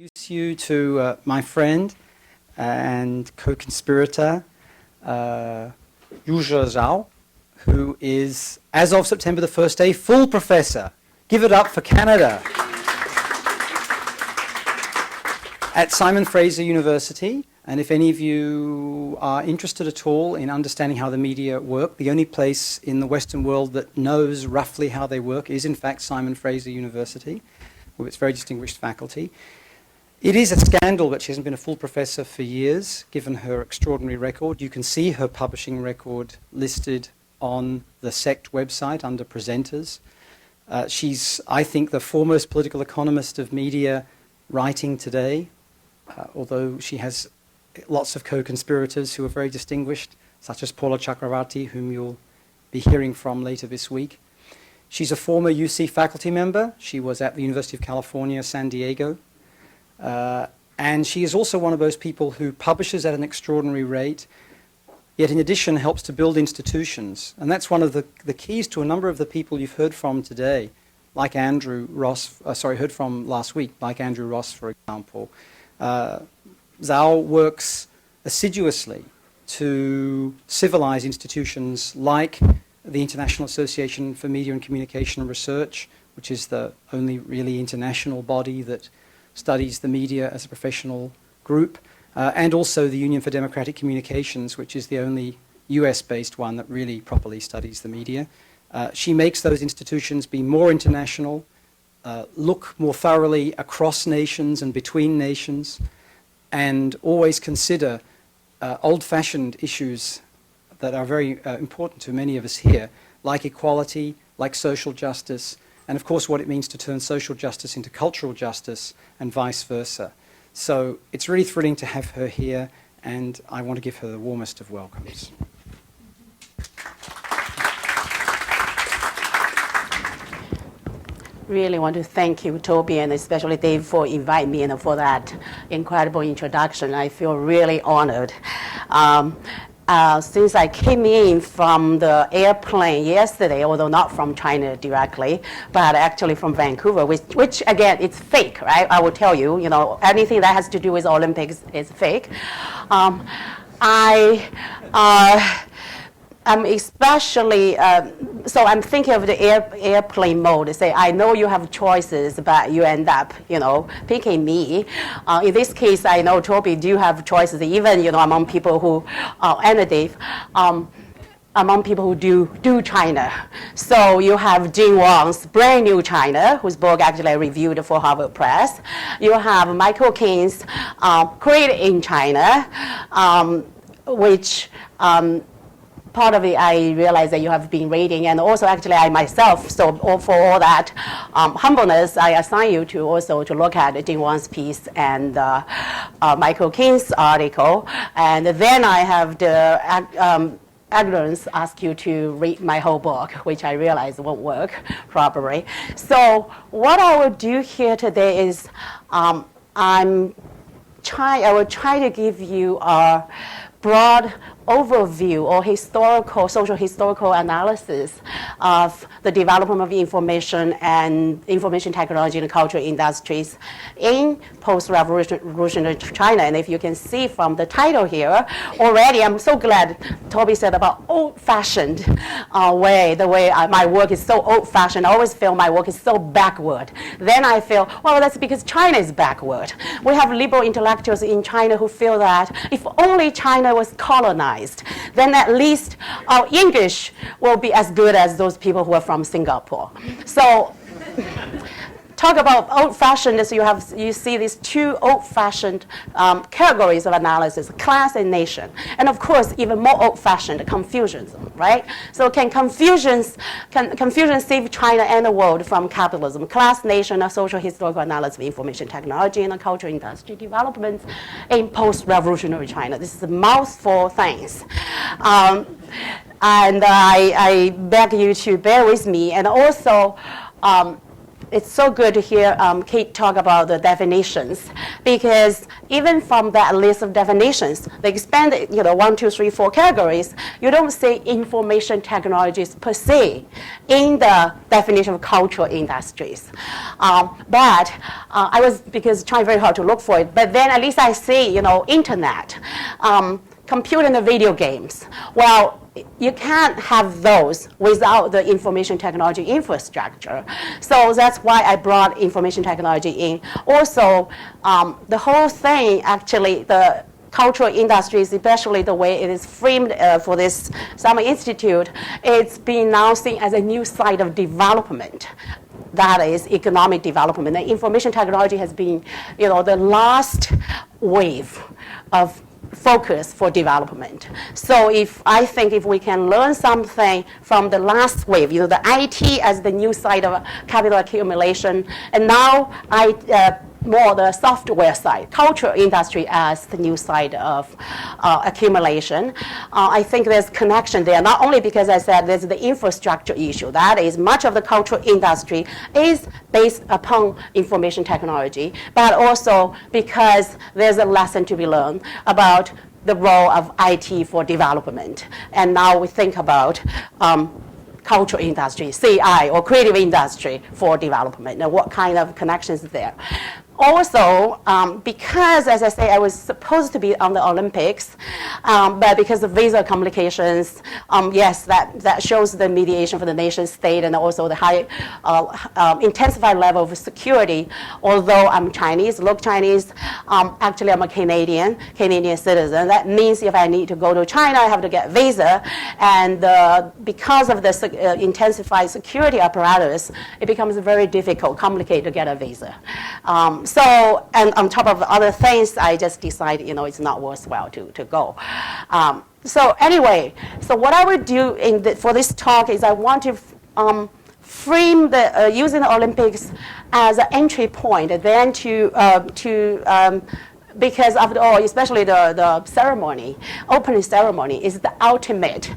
Introduce you to my friend and co-conspirator, Yuezhi Zhao, who is, as of September the 1st, a full professor. Give it up for Canada. At Simon Fraser University. And if any of you are interested at all in understanding how the media work, the only place in the Western world that knows roughly how they work is, in fact, Simon Fraser University, with its very distinguished faculty. It is a scandal that she hasn't been a full professor for years, given her extraordinary record. You can see her publishing record listed on the SECT website under presenters. She's, I think, the foremost political economist of media writing today, although she has lots of co-conspirators who are very distinguished, such as Paula Chakravarty, whom you'll be hearing from later this week. She's a former UC faculty member. She was at the University of California, San Diego. And she is also one of those people who publishes at an extraordinary rate, yet in addition helps to build institutions. And that's one of the keys to a number of the people you've heard from today, like Andrew Ross, heard from last week, like Andrew Ross, for example. Zhao works assiduously to civilize institutions like the International Association for Media and Communication Research, which is the only really international body that studies the media as a professional group, and also the Union for Democratic Communications, which is the only US-based one that really properly studies the media. She makes those institutions be more international, look more thoroughly across nations and between nations, and always consider old-fashioned issues that are very important to many of us here, like equality, like social justice, and of course what it means to turn social justice into cultural justice and vice versa. So it's really thrilling to have her here, and I want to give her the warmest of welcomes. Really want to thank you, Toby, and especially Dave for inviting me and for that incredible introduction. I feel really honored. Since I came in from the airplane yesterday, although not from China directly, but actually from Vancouver, which again, it's fake, right? I will tell you, anything that has to do with Olympics is fake. I'm especially, so I'm thinking of the airplane mode. Say, I know you have choices, but you end up, picking me. In this case, I know Toby do have choices, even, among people who, and Dave, among people who do China. So you have Jiang's Brand New China, whose book actually I reviewed for Harvard Press. You have Michael King's Created in China, which, part of it, I realize that you have been reading, and also actually I myself, so for all that humbleness, I assign you to also to look at Deng Wang's piece and Michael King's article, and then I have the ignorance ask you to read my whole book, which I realize won't work properly. So what I will do here today is I will try to give you a broad overview or social historical analysis of the development of information and information technology and cultural industries in post-revolutionary China. And if you can see from the title here, already I'm so glad Toby said about old-fashioned way, the way my work is so old-fashioned. I always feel my work is so backward. Then I feel, well, that's because China is backward. We have liberal intellectuals in China who feel that if only China was colonized, then at least our English will be as good as those people who are from Singapore. So talk about old-fashioned, so you see these two old-fashioned categories of analysis, class and nation. And of course, even more old-fashioned, Confucianism, right? So can Confucian save China and the world from capitalism? Class, nation, a social historical analysis of information technology and the cultural industry development in post-revolutionary China. This is a mouthful things. And I beg you to bear with me, and also it's so good to hear Kate talk about the definitions, because even from that list of definitions, they expand, 1, 2, 3, 4 categories. You don't see information technologies per se in the definition of cultural industries. But I was, because trying very hard to look for it, but then at least I see, internet, computer and video games. Well, you can't have those without the information technology infrastructure. So that's why I brought information technology in. Also, the whole thing, actually, the cultural industries, especially the way it is framed for this Summer Institute, it's being now seen as a new side of development. That is economic development. And information technology has been, the last wave of focus for development. So I think if we can learn something from the last wave, the IT as the new side of capital accumulation, and now more the software side, cultural industry as the new side of accumulation. I think there's connection there, not only because I said there's the infrastructure issue. That is, much of the cultural industry is based upon information technology, but also because there's a lesson to be learned about the role of IT for development. And now we think about cultural industry, CI, or creative industry for development, and what kind of connections there. Also, because, as I say, I was supposed to be on the Olympics, but because of visa complications, yes, that shows the mediation for the nation state and also the high intensified level of security. Although I'm Chinese, look Chinese, actually I'm a Canadian citizen. That means if I need to go to China, I have to get visa. And because of the intensified security apparatus, it becomes very difficult, complicated to get a visa. So, and on top of other things, I just decided, it's not worthwhile to go. So anyway, so what I would do for this talk is I want to frame the using the Olympics as an entry point, and then because after all, especially the ceremony, opening ceremony, is the ultimate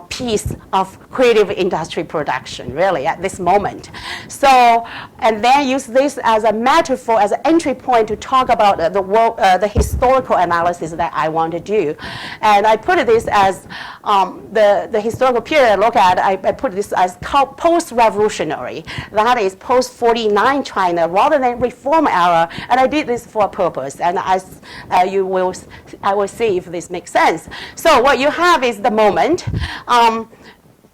piece of creative industry production, really, at this moment. So, and then use this as a metaphor, as an entry point to talk about the historical analysis that I want to do. And I put this as the historical period I look at, I put this as post-revolutionary. That is post-49 China rather than reform era. And I did this for a purpose. And I will see if this makes sense. So what you have is the moment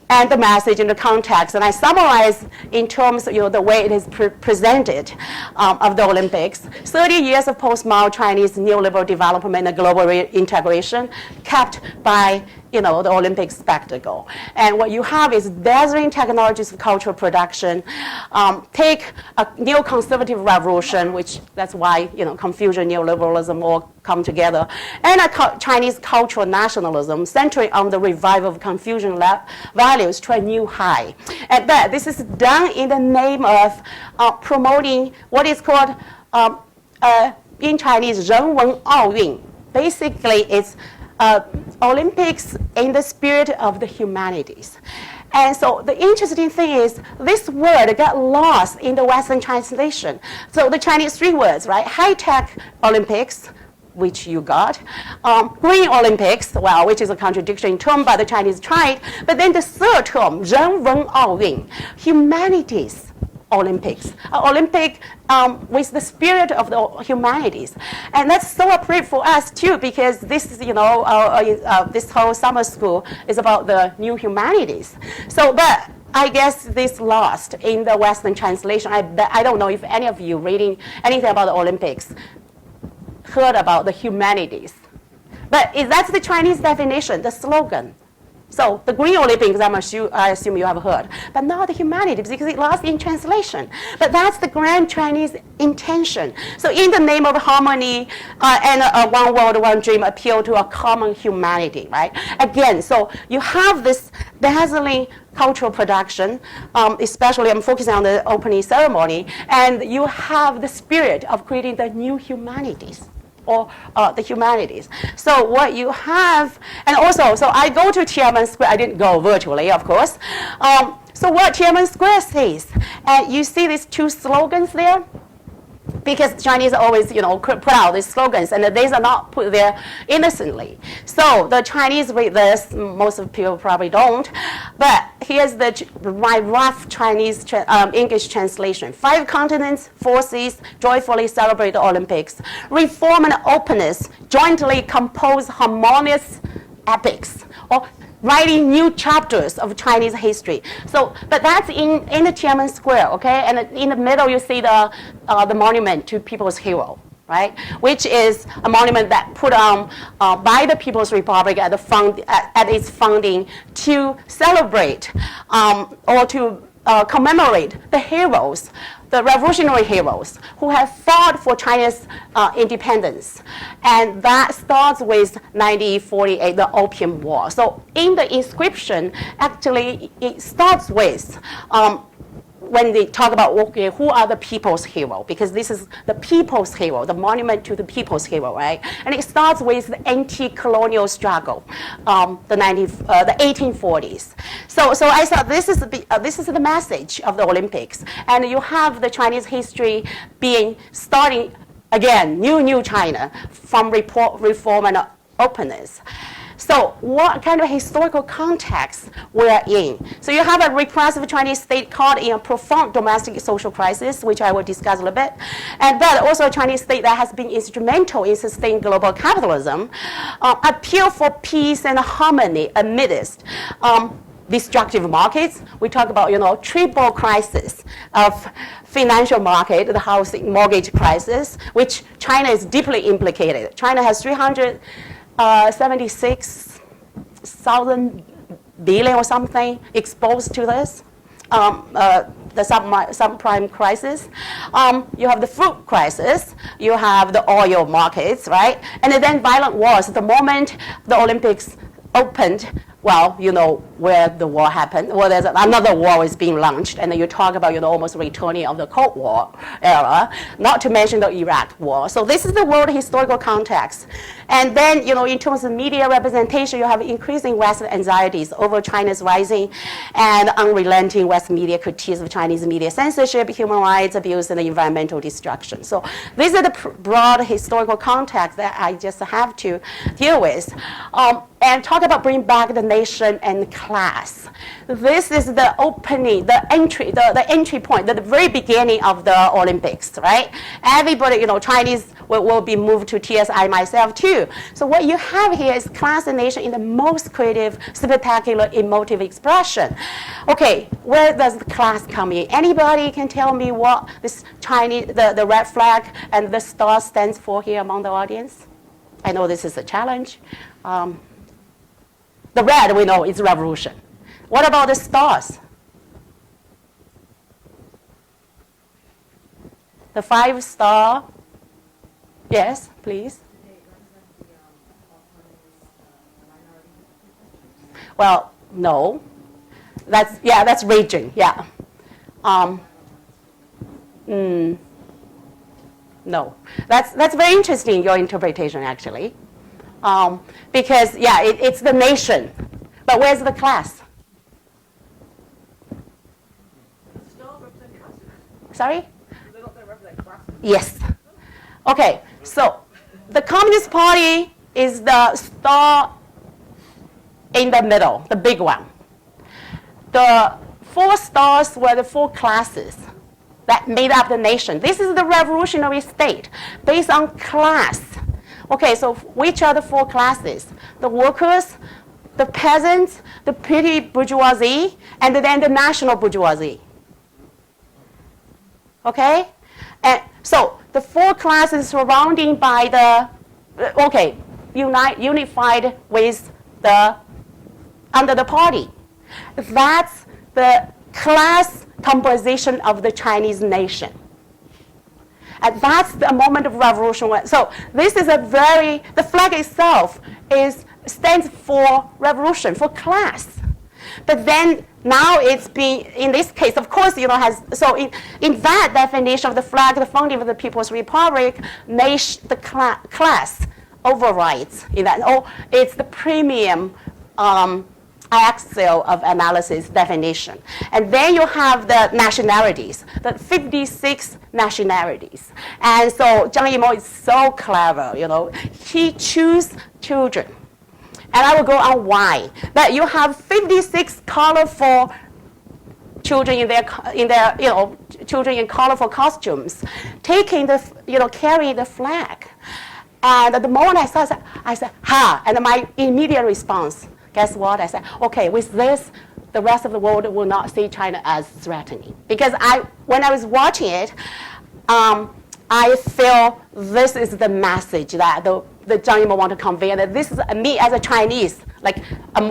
and the message and the context. And I summarize in terms of the way it is presented of the Olympics. 30 years of post-Mao Chinese neoliberal development and global integration capped by the Olympic spectacle. And what you have is dazzling technologies of cultural production. Take a neoconservative revolution, which that's why Confucian neoliberalism all come together, and a Chinese cultural nationalism centering on the revival of Confucian values to a new high. And that this is done in the name of promoting what is called in Chinese 人文奥运. Basically, it's Olympics in the spirit of the humanities. And so the interesting thing is this word got lost in the Western translation. So the Chinese three words, right? High-tech Olympics, which you got. Green Olympics, well, which is a contradiction term, but the Chinese tried. But then the third term, 人文奥运, humanities Olympics, Olympic with the spirit of the humanities. And that's so appropriate for us too, because this is, this whole summer school is about the new humanities. So, but I guess this lost in the Western translation. I don't know if any of you reading anything about the Olympics heard about the humanities. But that's the Chinese definition, the slogan. So the Green Olympics, I assume you have heard, but not the humanities because it lost in translation. But that's the grand Chinese intention. So in the name of harmony and one world, one dream, appeal to a common humanity, right? Again, so you have this dazzling cultural production, especially I'm focusing on the opening ceremony, and you have the spirit of creating the new humanities. Or the humanities. So what you have, and also, so I go to Tiananmen Square. I didn't go virtually, of course. So what Tiananmen Square says, and you see these two slogans there? Because Chinese always, put out these slogans, and these are not put there innocently. So the Chinese read this, most of the people probably don't, but here's my rough Chinese English translation. 5 continents, 4 seas, joyfully celebrate the Olympics. Reform and openness jointly compose harmonious epics, or writing new chapters of Chinese history. So, but that's in the Tiananmen Square, okay? And in the middle, you see the monument to People's Hero, right? Which is a monument that put on by the People's Republic at its founding to celebrate or to commemorate the heroes, the revolutionary heroes who have fought for China's independence. And that starts with 1948, the Opium War. So in the inscription, actually, it starts with when they talk about, okay, who are the people's hero? Because this is the people's hero, the monument to the people's hero, right? And it starts with the anti-colonial struggle, the 1840s. So I thought this is the message of the Olympics. And you have the Chinese history starting again, new China from reform and openness. So what kind of historical context we're in? So you have a repressive Chinese state caught in a profound domestic social crisis, which I will discuss a little bit, but also a Chinese state that has been instrumental in sustaining global capitalism, appeal for peace and harmony amidst destructive markets. We talk about, triple crisis of financial market, the housing mortgage crisis, which China is deeply implicated. China has 376,000 billion or something exposed to this, the subprime crisis. You have the food crisis. You have the oil markets, right? And then violent wars. The moment the Olympics opened, well, where the war happened. Well, there's another war is being launched, and then you talk about, almost returning of the Cold War era, not to mention the Iraq war. So this is the world historical context. And then, in terms of media representation, you have increasing Western anxieties over China's rising and unrelenting West media critiques of Chinese media censorship, human rights abuse, and environmental destruction. So these are the broad historical context that I just have to deal with. And talk about bring back the nation and class. This is the opening, the entry point, the very beginning of the Olympics, right? Everybody, Chinese will be moved to TSI, myself too. So what you have here is class and nation in the most creative, spectacular, emotive expression. Okay, where does the class come in? Anybody can tell me what this Chinese, the red flag and the star stands for here among the audience? I know this is a challenge. The red, we know, is revolution. What about the stars? The 5-star. Yes, please. Well, no. That's region, yeah. No. That's very interesting, your interpretation, actually. Because, it's the nation. But where's the class? Sorry? Yes. Okay, so the Communist Party is the star in the middle, the big one. The 4 stars were the 4 classes that made up the nation. This is the revolutionary state based on class. Okay, so which are the 4 classes? The workers, the peasants, the petty bourgeoisie, and then the national bourgeoisie. Okay? And so the 4 classes surrounding by the, unified with under the party. That's the class composition of the Chinese nation. And that's the moment of revolution. So this is the flag itself stands for revolution, for class. But then now it's been, in this case, of course, in that definition of the flag, the founding of the People's Republic, the class overrides in that. It's the premium axial of analysis definition. And then you have the nationalities, the 56 nationalities. And so Jiang Yimou is so clever, you know. He chooses children. And I will go on why. But you have 56 colorful children in their you know, children in colorful costumes, taking the, you know, carrying the flag. And the moment I said, ha, and my immediate response, guess what? I said, okay, with this, the rest of the world will not see China as threatening. Because when I was watching it, I feel this is the message that the Jiang Yimou want to convey, that this is me as a Chinese, like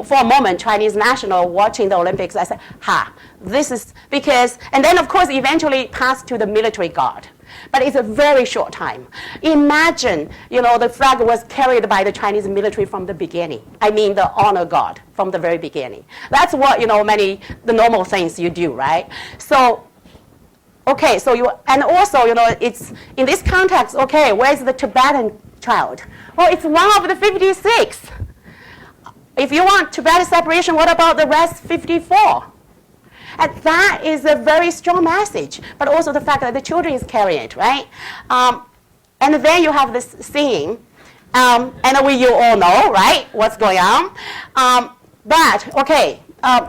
for a moment, Chinese national watching the Olympics, I said, ha, this is because, and then of course eventually passed to the military guard. But it's a very short time. Imagine, you know, the flag was carried by the Chinese military from the beginning. I mean, the honor guard from the very beginning. That's what, you know, the normal things you do, right? So, okay, so and also, you know, it's, in this context, okay, where's the Tibetan child? Well, it's one of the 56. If you want Tibetan separation, what about the rest 54? And that is a very strong message, but also the fact that the children is carrying it, right? And then you have this scene, and you all know, right, what's going on. But, okay,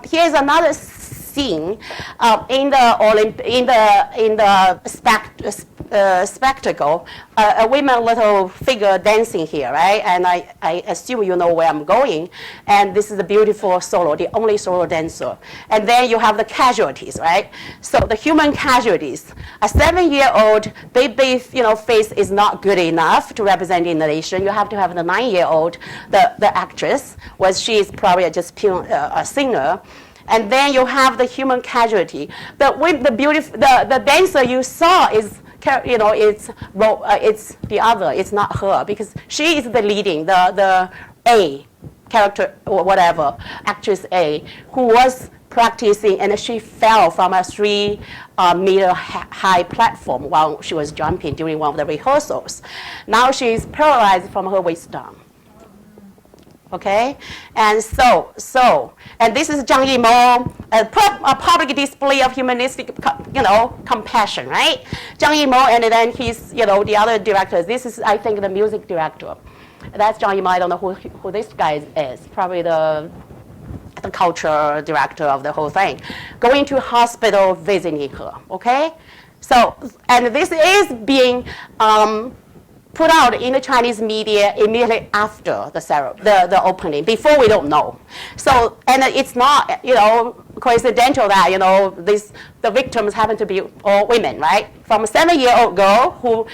here's another scene in the spectacle, a women little figure dancing here, right? And I assume you know where I'm going. And this is a beautiful solo, the only solo dancer. And then you have the casualties, right? So the human casualties. A 7-year-old baby, you know, face is not good enough to represent in the nation. You have to have the 9-year-old, the actress, she is probably just a singer. And then you have the human casualty. The dancer you saw is, you know, it's the other. It's not her, because she is the leading, the A character or whatever, actress A, who was practicing, and she fell from a 3-meter high platform while she was jumping during one of the rehearsals. Now she is paralyzed from her waist down. Okay, and and this is Jiang Yimou, a public display of humanistic, you know, compassion, right? Jiang Yimou, and then he's, you know, the other directors. This is, I think, the music director. That's Jiang Yimou. I don't know who this guy is. Probably the culture director of the whole thing. Going to hospital, visiting her. Okay, so, and this is being put out in the Chinese media immediately after the opening. Before, we don't know. So, and it's not, you know, coincidental that, you know, the victims happen to be all women, right? From a 7-year-old girl who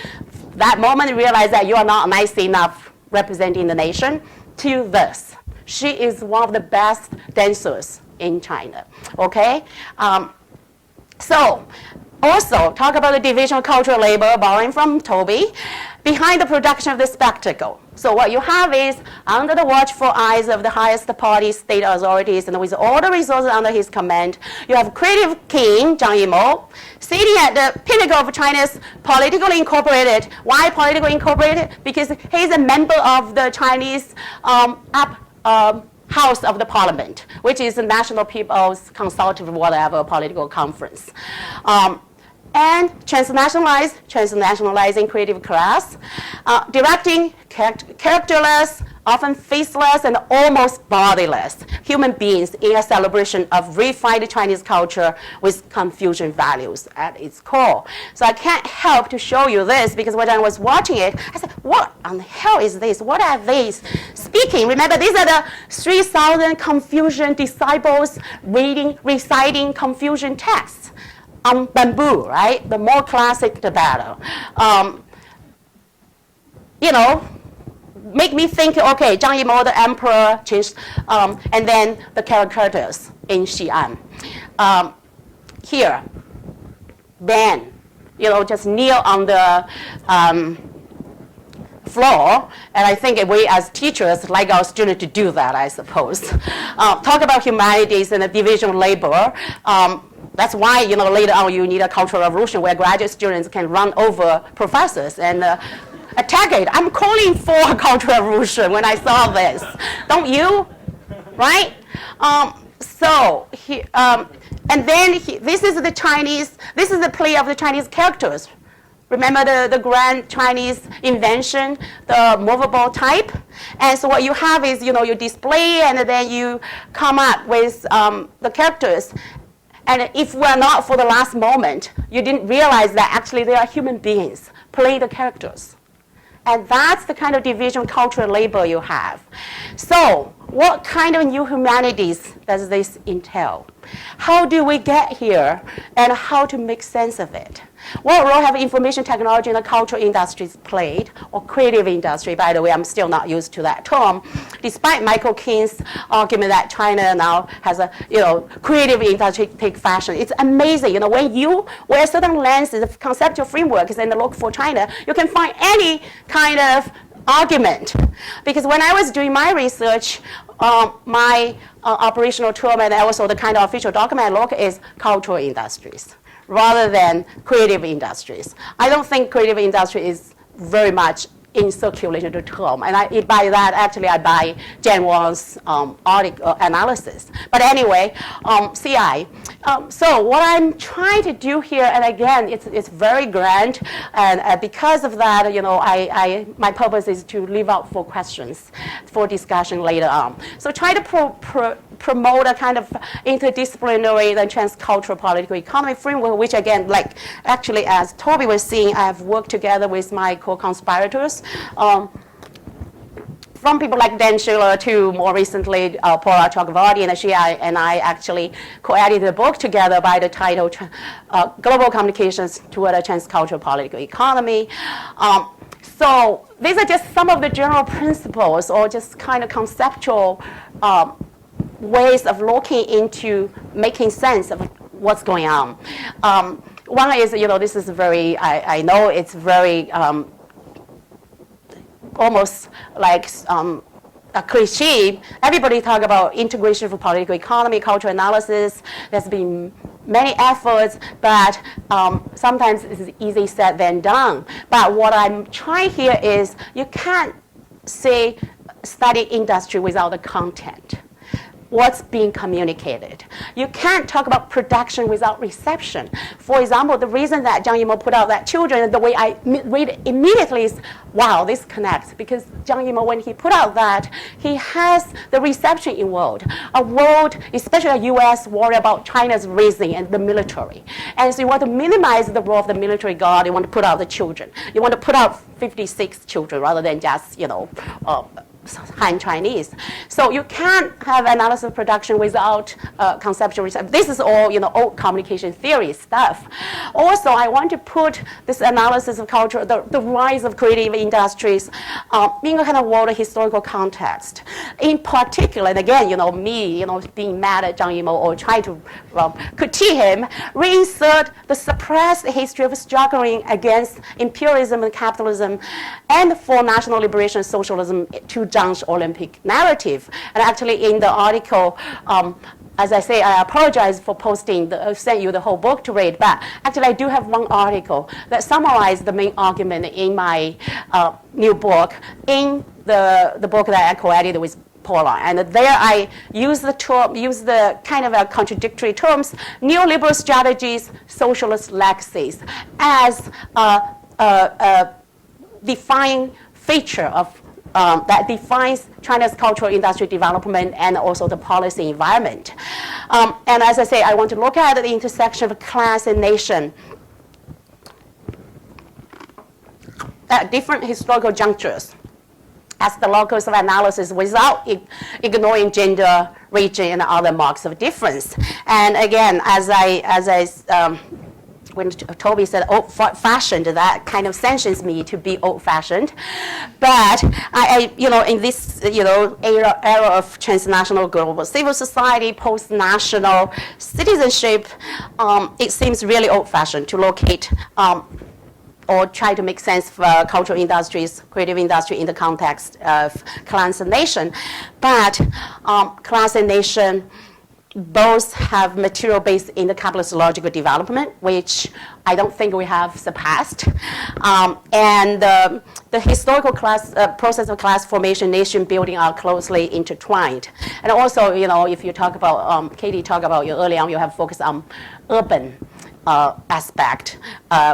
that moment realized that you are not nice enough representing the nation, to this. She is one of the best dancers in China, okay? So, also, talk about the division of cultural labor, borrowing from Toby, behind the production of the spectacle. So what you have is, under the watchful eyes of the highest party state authorities and with all the resources under his command, you have creative king, Jiang Yimou, sitting at the pinnacle of China's politically incorporated. Why politically incorporated? Because he's a member of the Chinese House of the Parliament, which is the National People's Consultative whatever political conference. And transnationalizing creative class, directing characterless, often faceless, and almost bodiless human beings in a celebration of refined Chinese culture with Confucian values at its core. So I can't help to show you this, because when I was watching it, I said, what on the hell is this? What are these speaking? Remember, these are the 3,000 Confucian disciples reciting Confucian texts on bamboo, right? The more classic, the better. You know, make me think, okay, Jiang Yimou, the emperor, changed, and then the characters in Xi'an. Here, Ben, you know, just kneel on the floor, and I think we as teachers like our students to do that, I suppose. Talk about humanities and the division of labor. That's why, you know, later on you need a cultural revolution where graduate students can run over professors and attack it. I'm calling for a cultural revolution when I saw this. Don't you? Right? This is the Chinese, this is the play of the Chinese characters. Remember the grand Chinese invention, the movable type? And so what you have is, you display and then you come up with the characters. And if we're not for the last moment, you didn't realize that actually they are human beings playing the characters. And that's the kind of division cultural labor you have. So what kind of new humanities does this entail? How do we get here and how to make sense of it? What role have information technology and the cultural industries played, or creative industry? By the way, I'm still not used to that term, despite Michael King's argument that China now has a creative industry take fashion. It's amazing. When you wear certain lenses of conceptual frameworks and look for China, you can find any kind of argument. Because when I was doing my research, my operational term and also the kind of official document I look is cultural industries, rather than creative industries. I don't think creative industry is very much in circulation the term. And by that, actually, I buy Jiang Wang's article analysis. But anyway, CI. So what I'm trying to do here, and again, it's very grand, and because of that, my purpose is to leave out for questions for discussion later on. So try to promote a kind of interdisciplinary and transcultural political economy framework, which again, actually, as Toby was saying, I have worked together with my co-conspirators, from people like Deng to more recently Paula Chakravarty, and she and I actually co-edited a book together by the title Global Communications Toward a Transcultural Political Economy. So these are just some of the general principles or just kind of conceptual ways of looking into making sense of what's going on. One is, this is very, I know it's very almost like a cliche. Everybody talk about integration for political economy, cultural analysis. There's been many efforts, but sometimes it's easy said than done. But what I'm trying here is you can't say study industry without the content. What's being communicated. You can't talk about production without reception. For example, the reason that Jiang Yimou put out that children, the way I read it immediately is, wow, this connects. Because Jiang Yimou, when he put out that, he has the reception in world. A world, especially a US, worry about China's raising and the military. And so you want to minimize the role of the military guard. You want to put out the children. You want to put out 56 children rather than just, Han Chinese. So you can't have analysis of production without conceptual research. This is all old communication theory stuff. Also, I want to put this analysis of culture, the rise of creative industries, in a kind of world historical context. In particular, and again, me, being mad at Jiang Yimou or trying to critique him, reinsert the suppressed history of struggling against imperialism and capitalism, and for national liberation, socialism to Zhang's Olympic narrative. And actually in the article, as I say, I apologize for sent you the whole book to read, but actually I do have one article that summarized the main argument in my new book, in the book that I co-edited with Paula. And there I use the kind of contradictory terms, neoliberal strategies, socialist legacies, as a defining feature of that defines China's cultural industry development and also the policy environment. And as I say, I want to look at the intersection of class and nation at different historical junctures as the locus of analysis without ignoring gender, region, and other marks of difference. And again, when Toby said old-fashioned, that kind of sanctions me to be old-fashioned. But in this era of transnational global civil society, post-national citizenship, it seems really old-fashioned to locate or try to make sense of cultural industries, creative industry in the context of class and nation. But class and nation both have material base in the capitalist logical development, which I don't think we have surpassed. And the historical process of class formation, nation building are closely intertwined. And also, if you talk about, Katie talked about early on, you have focused on urban aspect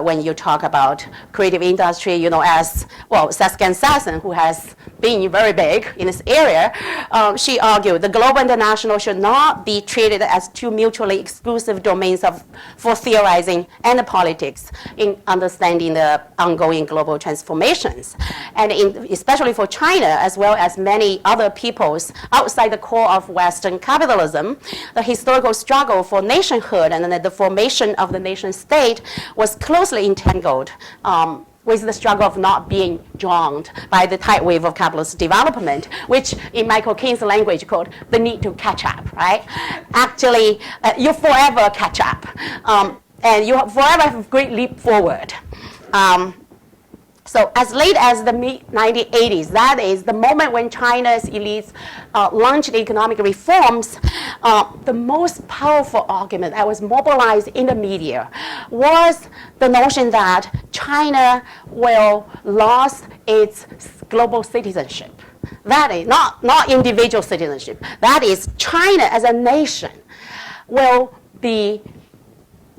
when you talk about creative industry, as, well, Saskia Sassen, who has been very big in this area, she argued the global and the national should not be treated as two mutually exclusive domains for theorizing and politics in understanding the ongoing global transformations. And especially for China, as well as many other peoples outside the core of Western capitalism, the historical struggle for nationhood and the formation of the nation state was closely entangled with the struggle of not being drowned by the tidal wave of capitalist development, which in Michael King's language called the need to catch up, right? Actually, you forever catch up, and you forever have a great leap forward. So as late as the mid-1980s, that is the moment when China's elites launched economic reforms, the most powerful argument that was mobilized in the media was the notion that China will lose its global citizenship. That is not individual citizenship. That is, China as a nation will be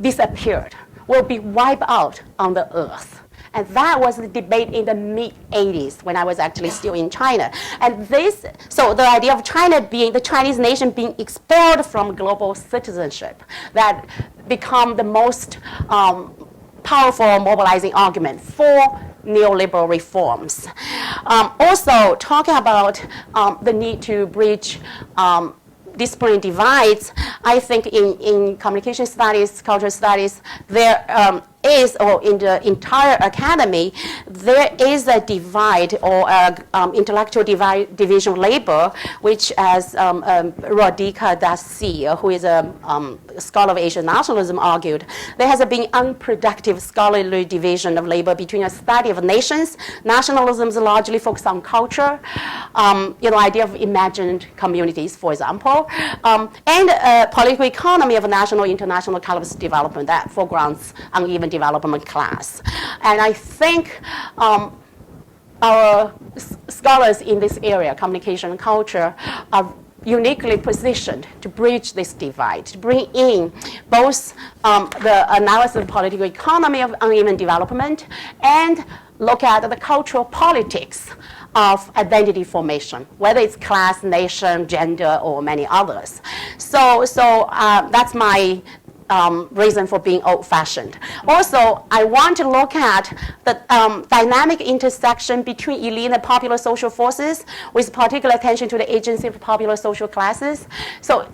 disappeared, will be wiped out on the earth. And that was the debate in the mid-80s when I was actually still in China. And so the idea of China being, the Chinese nation being expelled from global citizenship, that become the most powerful mobilizing argument for neoliberal reforms. Also, talking about the need to bridge disciplinary divides, I think in communication studies, cultural studies, there is, or in the entire academy, there is a divide or intellectual division of labor, which as Radhika Das, who is a scholar of Asian nationalism, argued, there has been unproductive scholarly division of labor between a study of nations. Nationalism is largely focused on culture, idea of imagined communities, for example, and political economy of national, international capitalist development that foregrounds uneven development class. And I think our scholars in this area, communication and culture, are uniquely positioned to bridge this divide, to bring in both the analysis of political economy of uneven development and look at the cultural politics of identity formation, whether it's class, nation, gender, or many others. So that's my reason for being old-fashioned. Also, I want to look at the dynamic intersection between elite and popular social forces with particular attention to the agency of popular social classes. So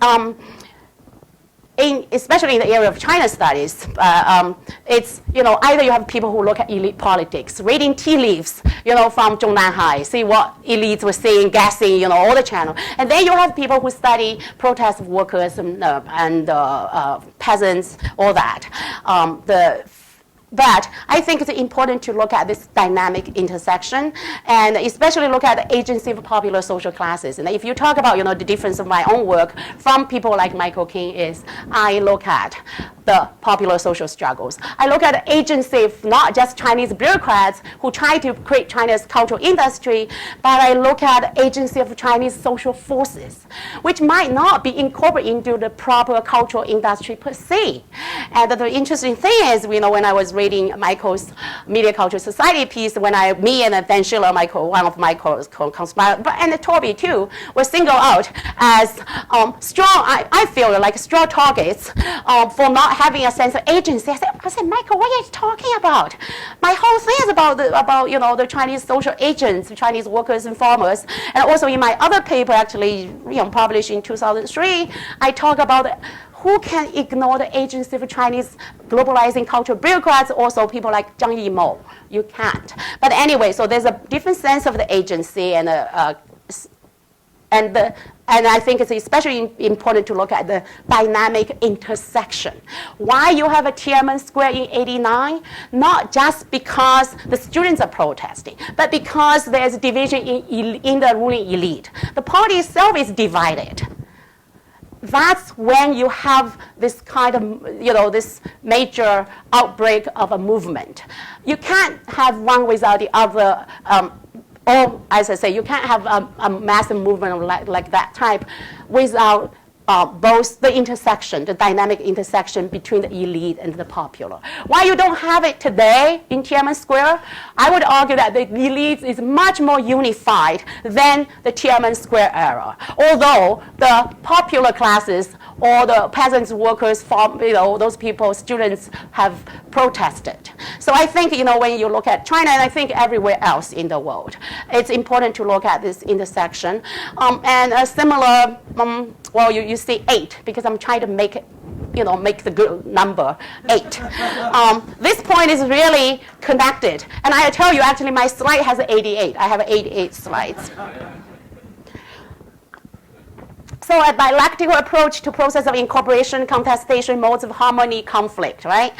especially in the area of China studies, it's, either you have people who look at elite politics, reading tea leaves, from Zhongnanhai, see what elites were saying, guessing, all the channel. And then you have people who study protests of workers and peasants, all that. But I think it's important to look at this dynamic intersection and especially look at the agency of popular social classes. And if you talk about, the difference of my own work from people like Michael King is I look at the popular social struggles. I look at the agency of not just Chinese bureaucrats who try to create China's cultural industry, but I look at the agency of Chinese social forces, which might not be incorporated into the proper cultural industry per se. And the interesting thing is, when I was reading Michael's Media Culture Society piece, when me and Dan Schiller, one of Michael's co-conspirators, and Toby too, were singled out as strong, I feel like strong targets for not having a sense of agency. I said, Michael, what are you talking about? My whole thing is about the Chinese social agents, the Chinese workers and farmers. And also in my other paper, actually, published in 2003, I talk about who can ignore the agency of Chinese globalizing cultural bureaucrats, also people like Jiang Yimou. You can't. But anyway, so there's a different sense of the agency and I think it's especially important to look at the dynamic intersection. Why you have a Tiananmen Square in '89? Not just because the students are protesting, but because there's a division in the ruling elite. The party itself is divided. that's when you have this kind of, this major outbreak of a movement. You can't have one without the other, or as I say, you can't have a massive movement like that type without both the intersection, the dynamic intersection between the elite and the popular. Why you don't have it today in Tiananmen Square? I would argue that the elite is much more unified than the Tiananmen Square era. Although the popular classes or the peasants, workers, those people, students have protested. So I think, when you look at China, and I think everywhere else in the world, it's important to look at this intersection. And a similar, well, you see 8, because I'm trying to make it, make the good number 8. This point is really connected. And I tell you, actually, my slide has 88. I have 88 slides. So a dialectical approach to process of incorporation, contestation, modes of harmony, conflict, right?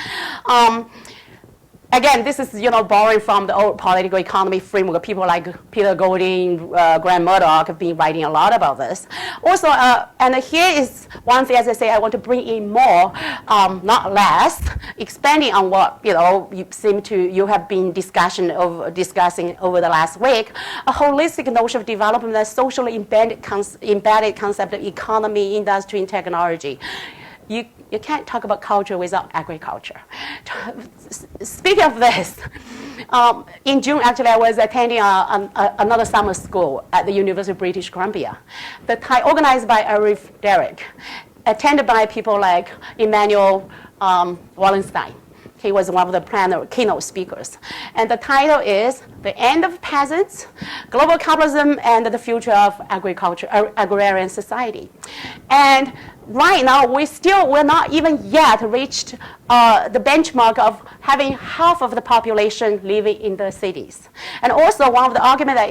Again, this is borrowing from the old political economy framework. People like Peter Golding, Graham Murdoch have been writing a lot about this. Also, and here is one thing, as I say, I want to bring in more, not less, expanding on what you have been discussing over the last week. A holistic notion of development, a socially embedded concept of economy, industry, and technology. You can't talk about culture without agriculture. Speaking of this, in June, actually, I was attending another summer school at the University of British Columbia, organized by Arif Derek, attended by people like Emmanuel Wallenstein. He was one of the keynote speakers. And the title is The End of Peasants, Global Capitalism, and the Future of Agriculture, Agrarian Society. And right now, we're not even yet reached the benchmark of having half of the population living in the cities. And also, one of the arguments that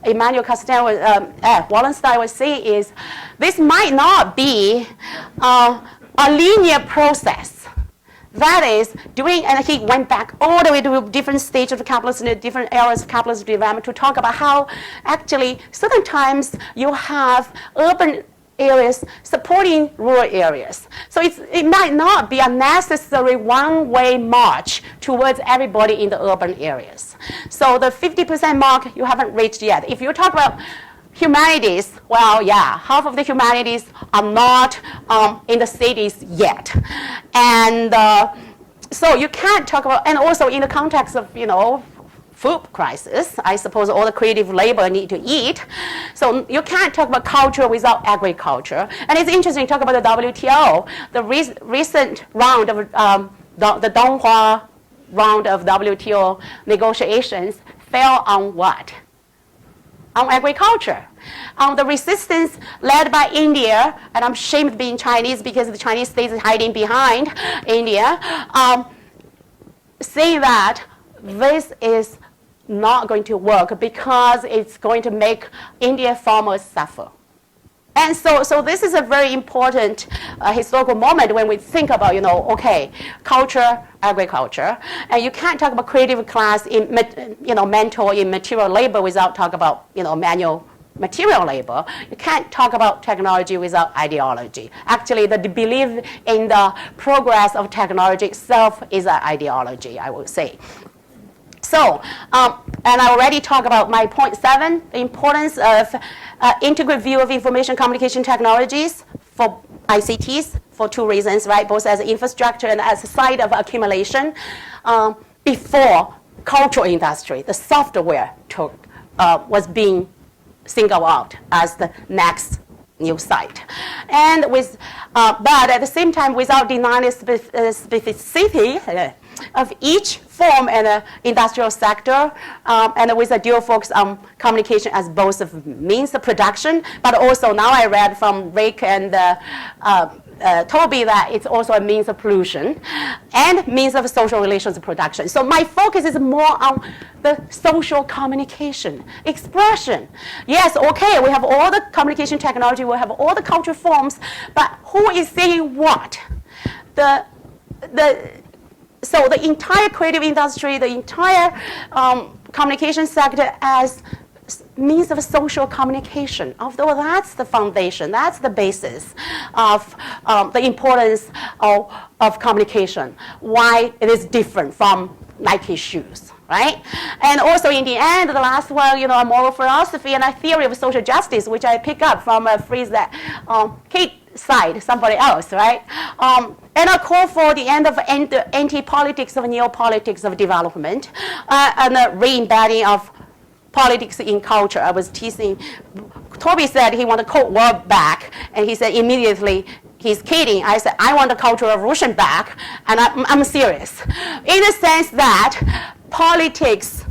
Emmanuel Wallenstein was saying is this might not be a linear process. That is, and he went back all the way to different stages of capitalism, different eras of capitalist development to talk about how actually certain times you have urban areas supporting rural areas. So it might not be a necessary one-way march towards everybody in the urban areas. So the 50% mark you haven't reached yet. If you talk about humanities, well, yeah, half of the humanities are not in the cities yet. And so you can't talk about, and also in the context of, food crisis, I suppose all the creative labor need to eat. So you can't talk about culture without agriculture. And it's interesting to talk about the WTO. The recent round of the Donghua round of WTO negotiations fell on what? On agriculture. On the resistance led by India, and I'm ashamed of being Chinese because the Chinese state is hiding behind India, saying that this is not going to work because it's going to make Indian farmers suffer. And so this is a very important historical moment when we think about, okay, culture, agriculture, and you can't talk about creative class in, mental in material labor without talk about, manual material labor. You can't talk about technology without ideology. Actually, the belief in the progress of technology itself is an ideology, I would say. So, and I already talked about my point 7, the importance of integrated view of information communication technologies for ICTs for 2 reasons, right? Both as infrastructure and as a site of accumulation. Before cultural industry, the software was being singled out as the next new site. And but at the same time, without denying the specificity of each form and industrial sector, and with a dual focus on communication as both a means of production, but also now I read from Rick and Toby that it's also a means of pollution and means of social relations production. So my focus is more on the social communication, expression. Yes, okay, we have all the communication technology, we have all the cultural forms, but who is saying what? So the entire creative industry, the entire communication sector as means of social communication. Although that's the foundation, that's the basis of the importance of communication, why it is different from Nike shoes, right? And also in the end, the last one, a moral philosophy and a theory of social justice, which I pick up from a phrase that Kate cited, somebody else, right? And a call for the end of anti-politics of neopolitics of development, and a re-embedding of politics in culture. I was teasing. Toby said he wanted the Cold War back, and he said immediately, he's kidding. I said, I want the Cultural Revolution back, and I'm serious. In the sense that politics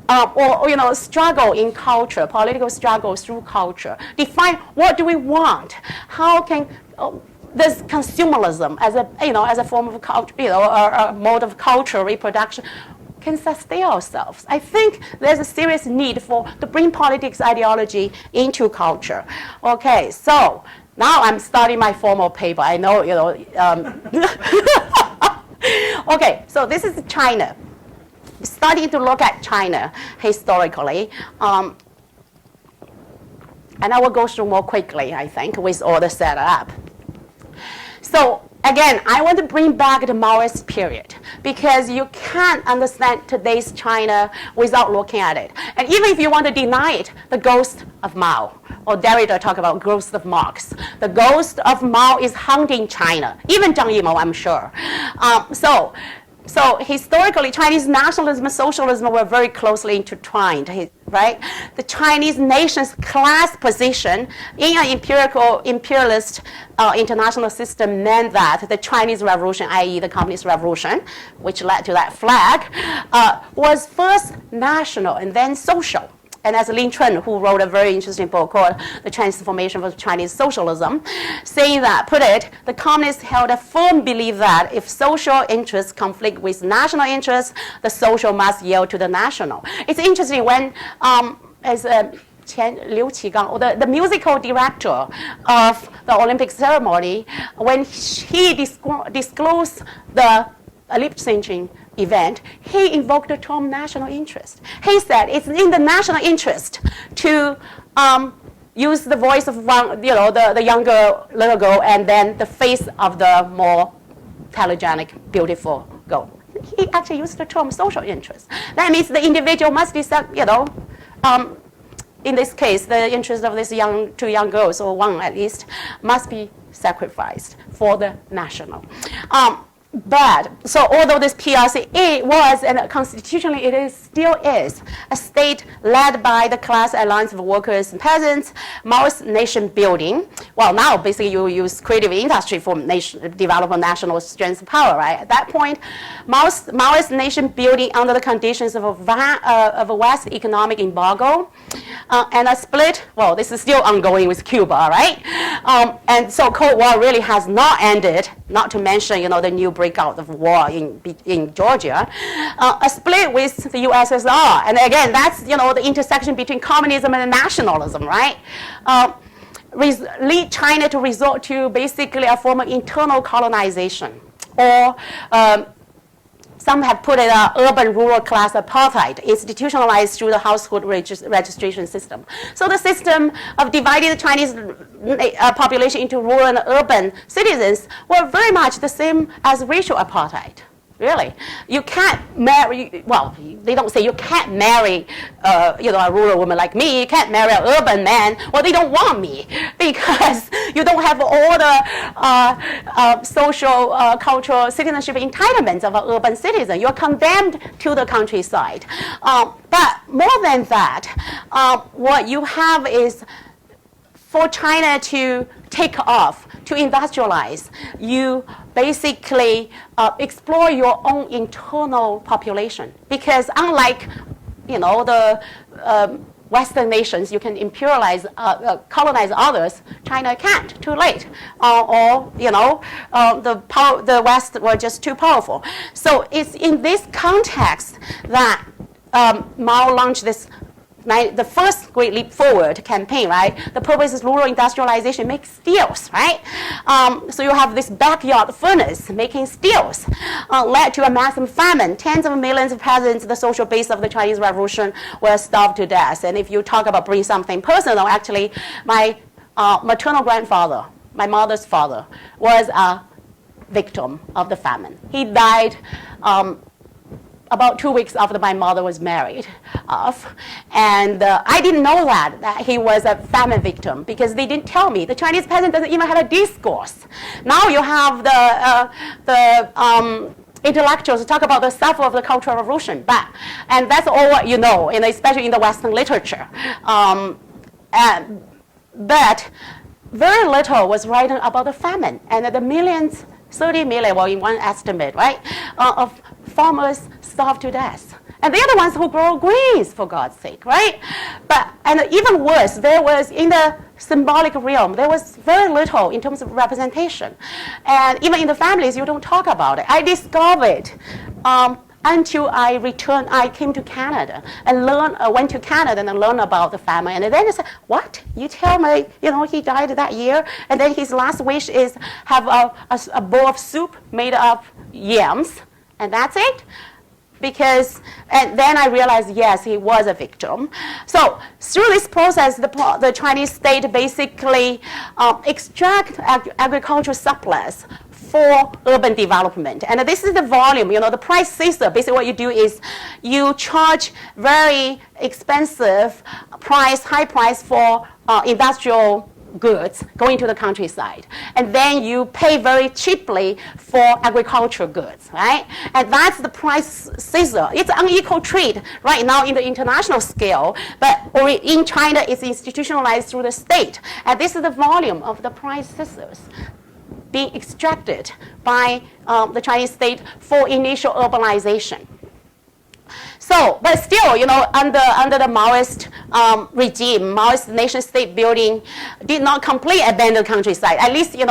or struggle in culture, political struggle through culture, define what do we want? How can this consumerism as a form of culture, a mode of cultural reproduction, can sustain ourselves? I think there's a serious need to bring politics ideology into culture. Okay, so now I'm starting my formal paper. I know, Okay, so this is China. Starting to look at China historically. And I will go through more quickly, I think, with all the setup. So again, I want to bring back the Maoist period, because you can't understand today's China without looking at it. And even if you want to deny it, the ghost of Mao, or Derrida talk about ghost of Marx, the ghost of Mao is haunting China, even Jiang Yimou, I'm sure. So historically, Chinese nationalism and socialism were very closely intertwined, right? The Chinese nation's class position in an imperialist international system meant that the Chinese Revolution, i.e. the Communist Revolution, which led to that flag, was first national and then social. And as Lin Chun, who wrote a very interesting book called The Transformation of Chinese Socialism, saying that, the communists held a firm belief that if social interests conflict with national interests, the social must yield to the national. It's interesting when, as Liu Qigang, the musical director of the Olympic ceremony, when he disclosed the lip syncing event, he invoked the term national interest. He said it's in the national interest to use the voice of the younger little girl and then the face of the more telegenic, beautiful girl. He actually used the term social interest. That means the individual must be, in this case, the interest of these two young girls, or one at least, must be sacrificed for the national. But, so although this PRC, it was, and constitutionally it still is, a state led by the class alliance of workers and peasants, Maoist nation building. Well, now basically you use creative industry for develop national strength and power, right? At that point, Maoist nation building under the conditions of a West economic embargo, and a split. Well, this is still ongoing with Cuba, right? And so Cold War really has not ended, not to mention, the new breakout of war in Georgia, a split with the USSR. And again, that's, the intersection between communism and nationalism, right? Lead China to resort to basically a form of internal colonization, or some have put it urban-rural class apartheid, institutionalized through the household registration system. So the system of dividing the Chinese population into rural and urban citizens were very much the same as racial apartheid. Really, you can't marry. Well, they don't say you can't marry, a rural woman like me. You can't marry an urban man. Well, they don't want me because you don't have all the social, cultural citizenship entitlements of an urban citizen. You're condemned to the countryside. But more than that, what you have is, for China to take off, to industrialize, you basically explore your own internal population. Because unlike, the Western nations, you can imperialize, colonize others. China can't. Too late. The West were just too powerful. So it's in this context that Mao launched this the first Great Leap Forward campaign, right? The purpose is rural industrialization, make steels, right? So you have this backyard furnace making steels, led to a massive famine. Tens of millions of peasants, the social base of the Chinese Revolution, were starved to death. And if you talk about bring something personal, actually, my maternal grandfather, my mother's father, was a victim of the famine. He died about 2 weeks after my mother was married off. And I didn't know that he was a famine victim because they didn't tell me. The Chinese peasant doesn't even have a discourse. Now you have the intellectuals talk about the stuff of the Cultural Revolution, and that's all what you know, especially in the Western literature. But very little was written about the famine and the millions, 30 million, well, in one estimate, right, of farmers starved to death. And they're the ones who grow greens, for God's sake, right? And even worse, there was, in the symbolic realm, there was very little in terms of representation. And even in the families, you don't talk about it. I discovered until I came to Canada and went to Canada and learned about the family. And then I said, what? You tell me, he died that year, and then his last wish is have a bowl of soup made of yams, and that's it? And then I realized, yes, he was a victim. So through this process, the Chinese state basically extract agricultural surplus for urban development. And this is the volume, the price scissor. Basically what you do is you charge very expensive high price for industrial goods going to the countryside. And then you pay very cheaply for agricultural goods, right? And that's the price scissor. It's unequal trade right now in the international scale, but in China it's institutionalized through the state. And this is the volume of the price scissors being extracted by the Chinese state for initial urbanization. So, but still, under the Maoist regime, Maoist nation-state building did not completely abandon countryside. At least, in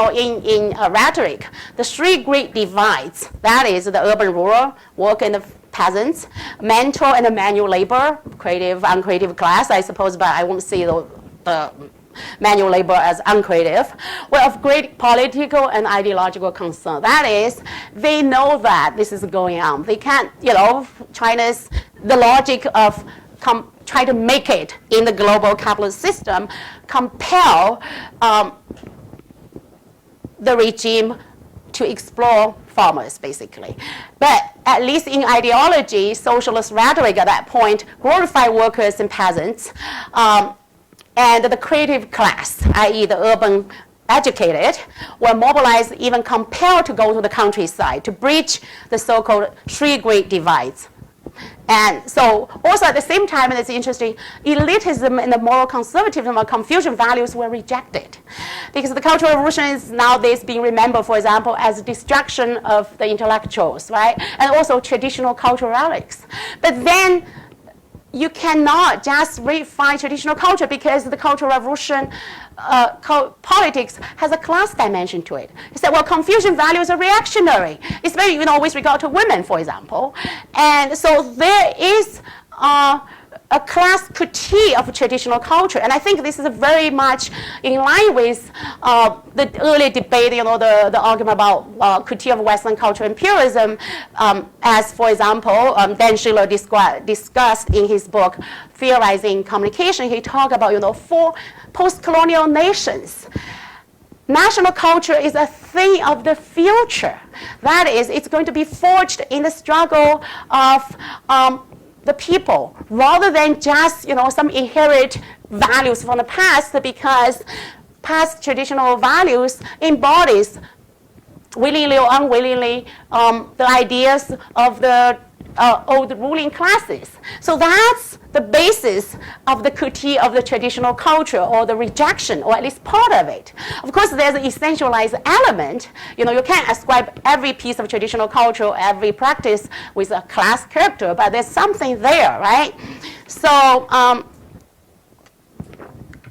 rhetoric, the three great divides, that is the urban-rural, work and the peasants, mental and the manual labor, creative, uncreative class, I suppose, but I won't see the manual labor as uncreative, were of great political and ideological concern. That is, they know that this is going on. They can't, China's, the logic of try to make it in the global capitalist system, compel the regime to explore farmers, basically. But at least in ideology, socialist rhetoric at that point glorified workers and peasants, and the creative class, i.e. the urban educated, were mobilized, even compelled to go to the countryside to bridge the so-called three great divides. And so also at the same time, and it's interesting, elitism and the moral conservatism or Confucian values were rejected. Because the Cultural Revolution is nowadays being remembered, for example, as a destruction of the intellectuals, right? And also traditional cultural relics. But then you cannot just redefine traditional culture because the Cultural Revolution politics has a class dimension to it. He said, well, Confucian values are reactionary, especially with regard to women, for example. And so there is a class critique of traditional culture. And I think this is very much in line with the earlier debate, the argument about critique of Western cultural imperialism, as, for example, Dan Schiller discussed in his book, Theorizing Communication. He talked about, for post-colonial nations, national culture is a thing of the future. That is, it's going to be forged in the struggle of the people, rather than just some inherent values from the past, because past traditional values embodies, willingly or unwillingly, the ideas of the old ruling classes. So that's the basis of the critique of the traditional culture, or the rejection, or at least part of it. Of course, there's an essentialized element. You can't ascribe every piece of traditional culture, every practice with a class character, but there's something there, right? So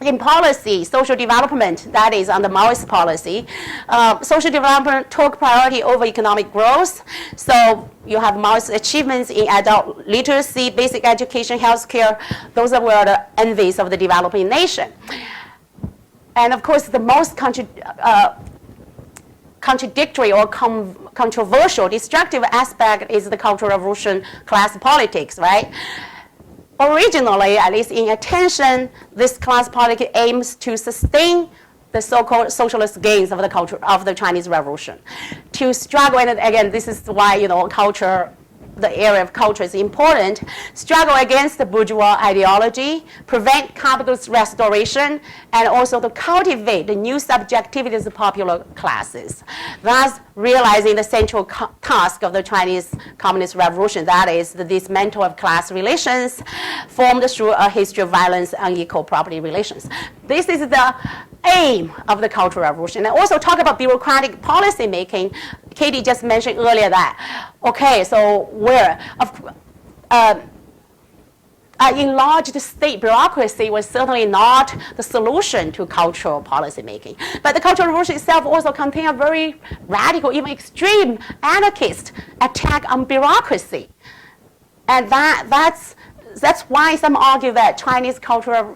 in policy, social development, that is under Maoist policy, social development took priority over economic growth. So you have Maoist achievements in adult literacy, basic education, healthcare. Those were the envies of the developing nation. And of course, the most contradictory or controversial, destructive aspect is the Cultural Revolution class politics, right? Originally, at least in attention, this class politics aims to sustain the so-called socialist gains of the culture of the Chinese Revolution. To struggle, and again, this is why culture, the area of culture is important. Struggle against the bourgeois ideology, prevent capitalist restoration, and also to cultivate the new subjectivities of popular classes. Thus, realizing the central task of the Chinese Communist Revolution, that is the dismantle of class relations formed through a history of violence and unequal property relations. This is the aim of the Cultural Revolution. And also talk about bureaucratic policy making. Katie just mentioned earlier that, okay, so where? Enlarged state bureaucracy was certainly not the solution to cultural policy making. But the Cultural Revolution itself also contained a very radical, even extreme anarchist attack on bureaucracy. And that's why some argue that China's Cultural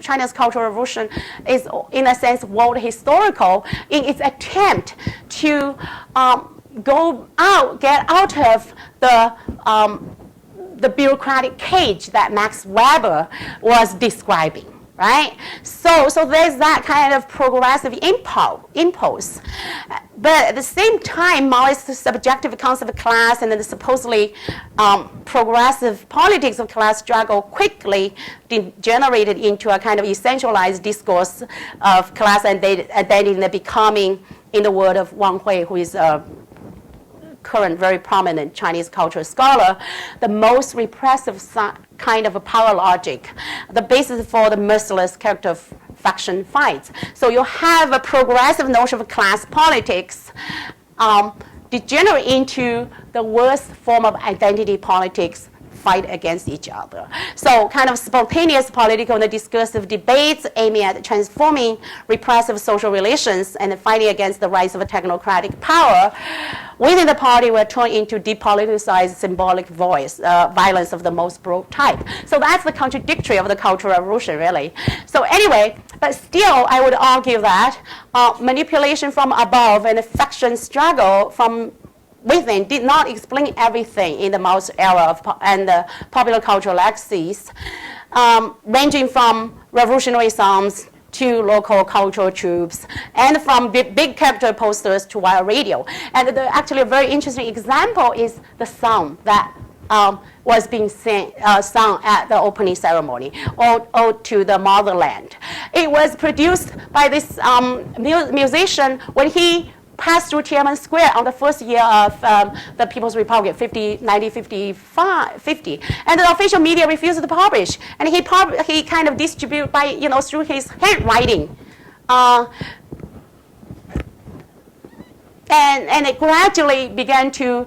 Revolution is, in a sense, world historical in its attempt to get out of the bureaucratic cage that Max Weber was describing, right? So there's that kind of progressive impulse. But at the same time, Maoist subjective concept of class and the supposedly progressive politics of class struggle quickly degenerated into a kind of essentialized discourse of class identity, becoming, in the word of Wang Hui, who is a current very prominent Chinese cultural scholar, the most repressive kind of a power logic, the basis for the merciless character of faction fights. So you have a progressive notion of class politics degenerate into the worst form of identity politics, fight against each other. So kind of spontaneous political and discursive debates aiming at transforming repressive social relations and fighting against the rise of a technocratic power within the party were turned into depoliticized symbolic violence of the most broad type. So that's the contradictory of the Cultural Revolution, really. So anyway, but still, I would argue that manipulation from above and faction struggle from within did not explain everything in the Maoist era and the popular cultural legacies, ranging from revolutionary songs to local cultural troops, and from big capital posters to wire radio. And actually a very interesting example is the song that was being sung at the opening ceremony, Ode to the Motherland. It was produced by this musician when he passed through Tiananmen Square on the first year of the People's Republic, 1950. And the official media refused to publish. And he kind of distributed by, through his handwriting. And it gradually began to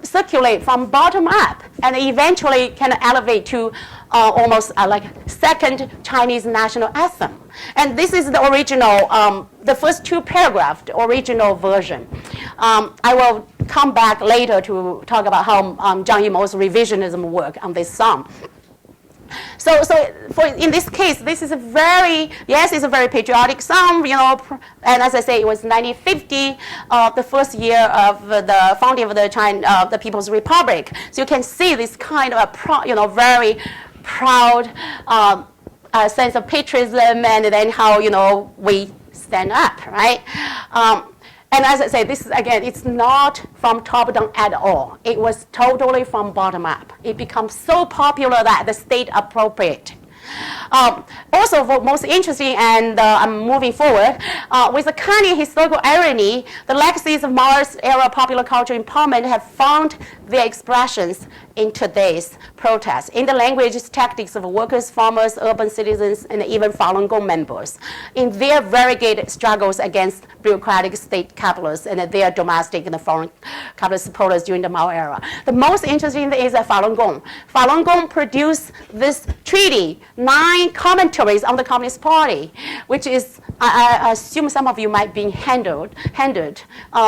circulate from bottom up, and eventually kind of elevate to almost like second Chinese national anthem. And this is the original, the first two paragraphs, the original version. I will come back later to talk about how Jiang Yimou's revisionism work on this song. So in this case, this is it's a very patriotic song, and as I say, it was 1950, the first year of the founding of the People's Republic. So you can see this kind of a very proud sense of patriotism, and then how, we stand up, right? And as I say, this is, again, it's not from top down at all. It was totally from bottom up. It becomes so popular that the state appropriate. Also, for most interesting, and I'm moving forward, with the cunning historical irony, the legacies of Maoist era popular culture empowerment have found their expressions in today's protests, in the languages, tactics of workers, farmers, urban citizens, and even Falun Gong members, in their variegated struggles against bureaucratic state capitalists and their domestic and foreign capitalist supporters during the Mao era. The most interesting thing is Falun Gong. Falun Gong produced this treaty, 9 commentaries on the Communist Party, which is, I assume some of you might be handed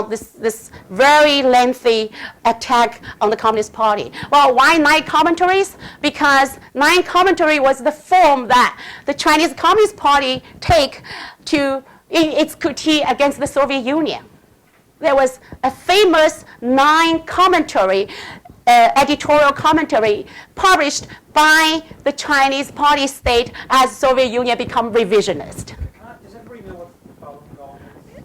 this very lengthy attack on the Communist Party. Well, why 9 commentaries? Because 9 commentary was the form that the Chinese Communist Party take to in its critique against the Soviet Union. There was a famous 9 commentary, editorial commentary published by the Chinese party state as Soviet Union become revisionist. Does everybody know what Falun Gong is?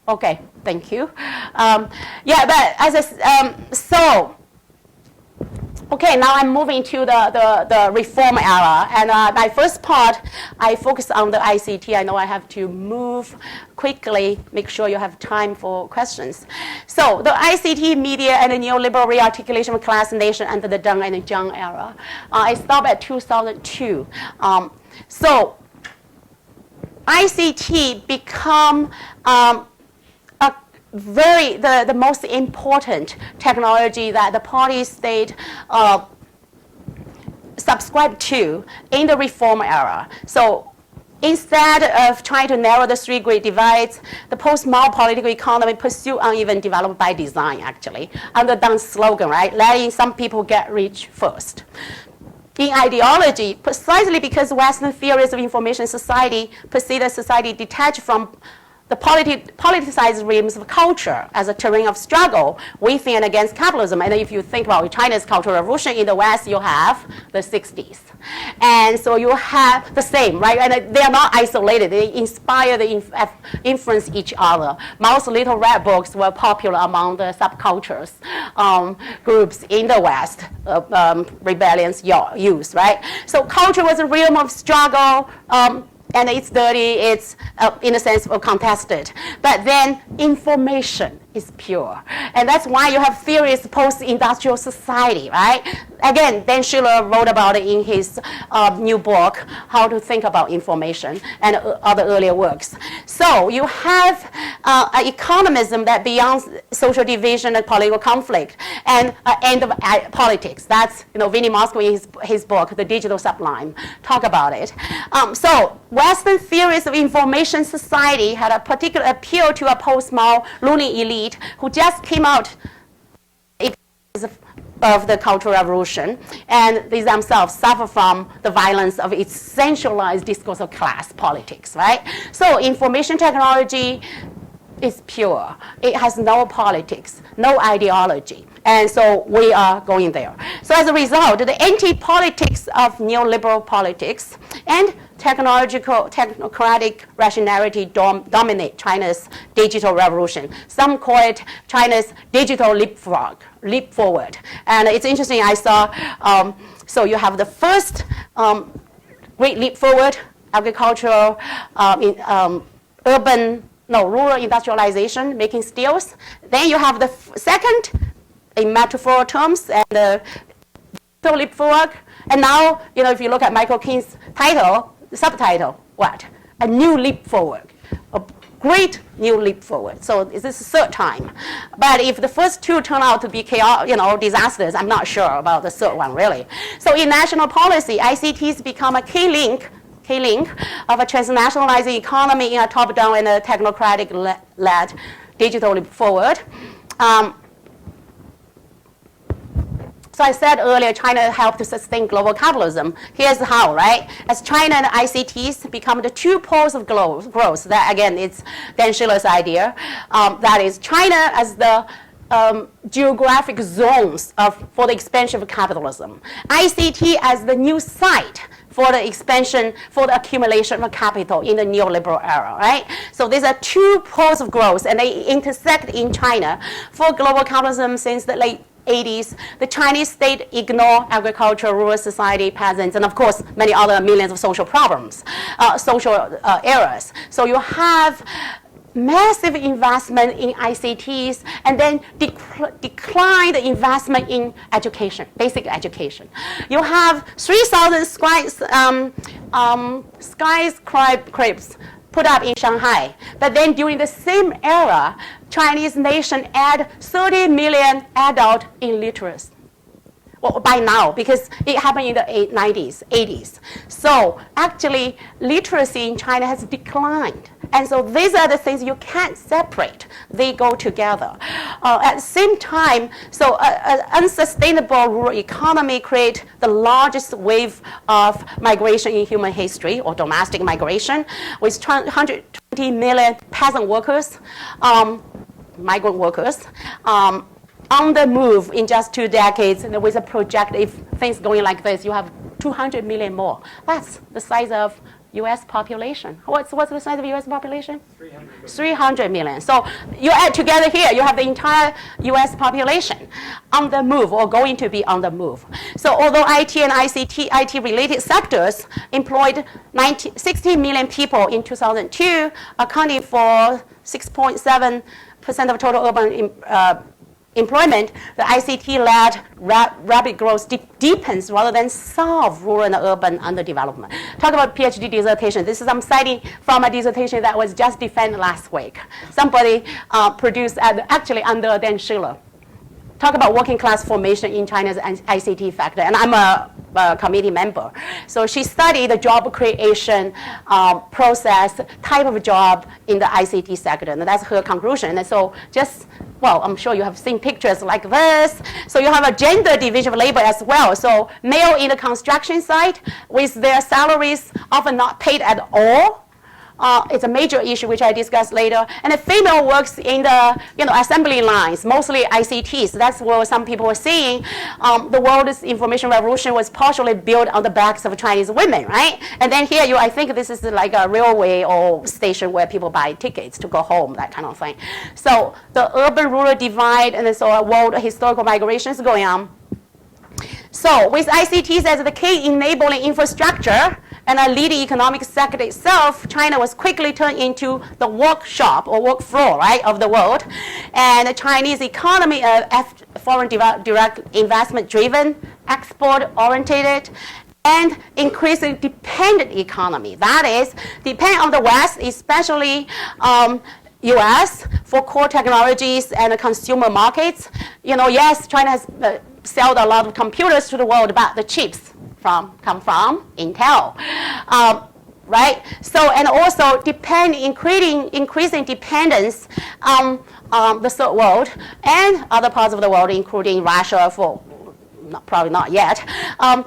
Okay, thank you. Yeah, but as a, okay, now I'm moving to the reform era. And my first part, I focus on the ICT. I know I have to move quickly, make sure you have time for questions. So the ICT, media, and the neoliberal re-articulation of class and nation under the Deng and the Jiang era. I stopped at 2002. So ICT become the most important technology that the party state subscribed to in the reform era. So instead of trying to narrow the 3 great divides, the post-Mao political economy pursued uneven development by design, actually, under Deng's slogan, right? Letting some people get rich first. In ideology, precisely because Western theories of information society perceive a society detached from the politicized realms of culture as a terrain of struggle within and against capitalism. And if you think about China's Cultural Revolution in the West, you have the 60s. And so you have the same, right? And they are not isolated. They inspire, they influence each other. Mao's Little Red Books were popular among the subcultures groups in the West, rebellions, youth, right? So culture was a realm of struggle, and it's dirty, it's in a sense contested. But then information is pure. And that's why you have theories post-industrial society, right? Again, Dan Schiller wrote about it in his new book, How to Think About Information, and other earlier works. So you have an economism that beyond social division and political conflict, and end of politics. That's, Vinnie Moscow in his book, The Digital Sublime, talk about it. So Western theories of information society had a particular appeal to a post-Mao ruling elite who just came out of the Cultural Revolution, and they themselves suffer from the violence of its centralized discourse of class politics, right? So information technology is pure. It has no politics, no ideology. And so we are going there. So as a result, the anti-politics of neoliberal politics and technocratic rationality dominate China's digital revolution. Some call it China's digital leap forward. And it's interesting, I saw, so you have the first great leap forward, agricultural, rural industrialization, making steels. Then you have the second, in metaphor terms, and the leap forward. And now, if you look at Michael King's title, the subtitle, what? A new leap forward, a great new leap forward. So this is the 3rd time. But if the first 2 turn out to be chaos, disasters, I'm not sure about the 3rd one, really. So in national policy, ICTs become a key link of a transnationalizing economy in a top-down and a technocratic-led digital leap forward. So I said earlier, China helped to sustain global capitalism. Here's how, right? As China and ICTs become the 2 poles of growth, that again, it's Dan Schiller's idea. That is China as the geographic zones for the expansion of capitalism. ICT as the new site for the expansion, for the accumulation of capital in the neoliberal era, right? So these are 2 poles of growth, and they intersect in China. For global capitalism since the late 80s, the Chinese state ignored agriculture, rural society, peasants, and of course, many other millions of social problems, social errors. So you have massive investment in ICTs, and then decline the investment in education, basic education. You have 3,000 skyscrapers put up in Shanghai, but then during the same era, Chinese nation add 30 million adult illiteracy. Well, by now, because it happened in the 90s, 80s. So actually, literacy in China has declined. And so these are the things you can't separate. They go together. At the same time, so an unsustainable rural economy creates the largest wave of migration in human history, or domestic migration, with 120 million peasant workers, migrant workers, on the move in just 2 decades, and with a project, if things going like this, you have 200 million more. That's the size of U.S. population. What's the size of U.S. population? 300 million. So you add together here, you have the entire U.S. population on the move or going to be on the move. So although IT and ICT, IT-related sectors employed 60 million people in 2002, accounting for 6.7% of total urban employment, the ICT-led rapid growth deepens rather than solve rural and urban underdevelopment. Talk about PhD dissertation. This is I'm citing from a dissertation that was just defended last week. Somebody produced actually under Dan Schiller. Talk about working class formation in China's ICT factor, and I'm a committee member. So she studied the job creation process, type of job in the ICT sector, and that's her conclusion. And so just, well, I'm sure you have seen pictures like this. So you have a gender division of labor as well. So male in the construction site with their salaries often not paid at all. It's a major issue which I discuss later. And the female works in the assembly lines, mostly ICTs. That's what some people were saying. The world's information revolution was partially built on the backs of Chinese women, right? And then here, I think this is like a railway or station where people buy tickets to go home, that kind of thing. So the urban-rural divide and so a world historical migration is going on. So with ICTs as the key enabling infrastructure and a leading economic sector itself, China was quickly turned into the workshop or work floor, right, of the world. And the Chinese economy, foreign direct investment driven, export oriented, and increasingly dependent economy. That is, depend on the West, especially US for core technologies and consumer markets. Yes, China has sold a lot of computers to the world, but the chips come from Intel, right? So, and also increasing dependence on the third world and other parts of the world, including Russia, probably not yet. And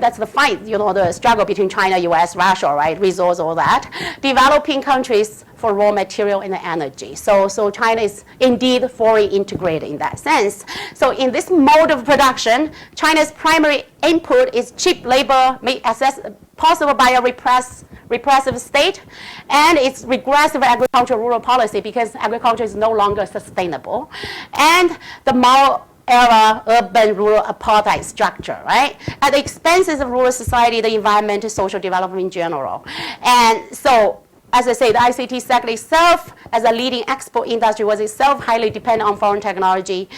that's the fight, the struggle between China, US, Russia, right? Resource, all that. Developing countries for raw material and energy. So China is indeed fully integrated in that sense. So in this mode of production, China's primary input is cheap labor made possible by a repressive state, and its regressive agricultural rural policy because agriculture is no longer sustainable, and the Mao era urban-rural apartheid structure, right? At the expenses of rural society, the environment, social development in general. And so, as I say, the ICT sector itself, as a leading export industry, was itself highly dependent on foreign technology.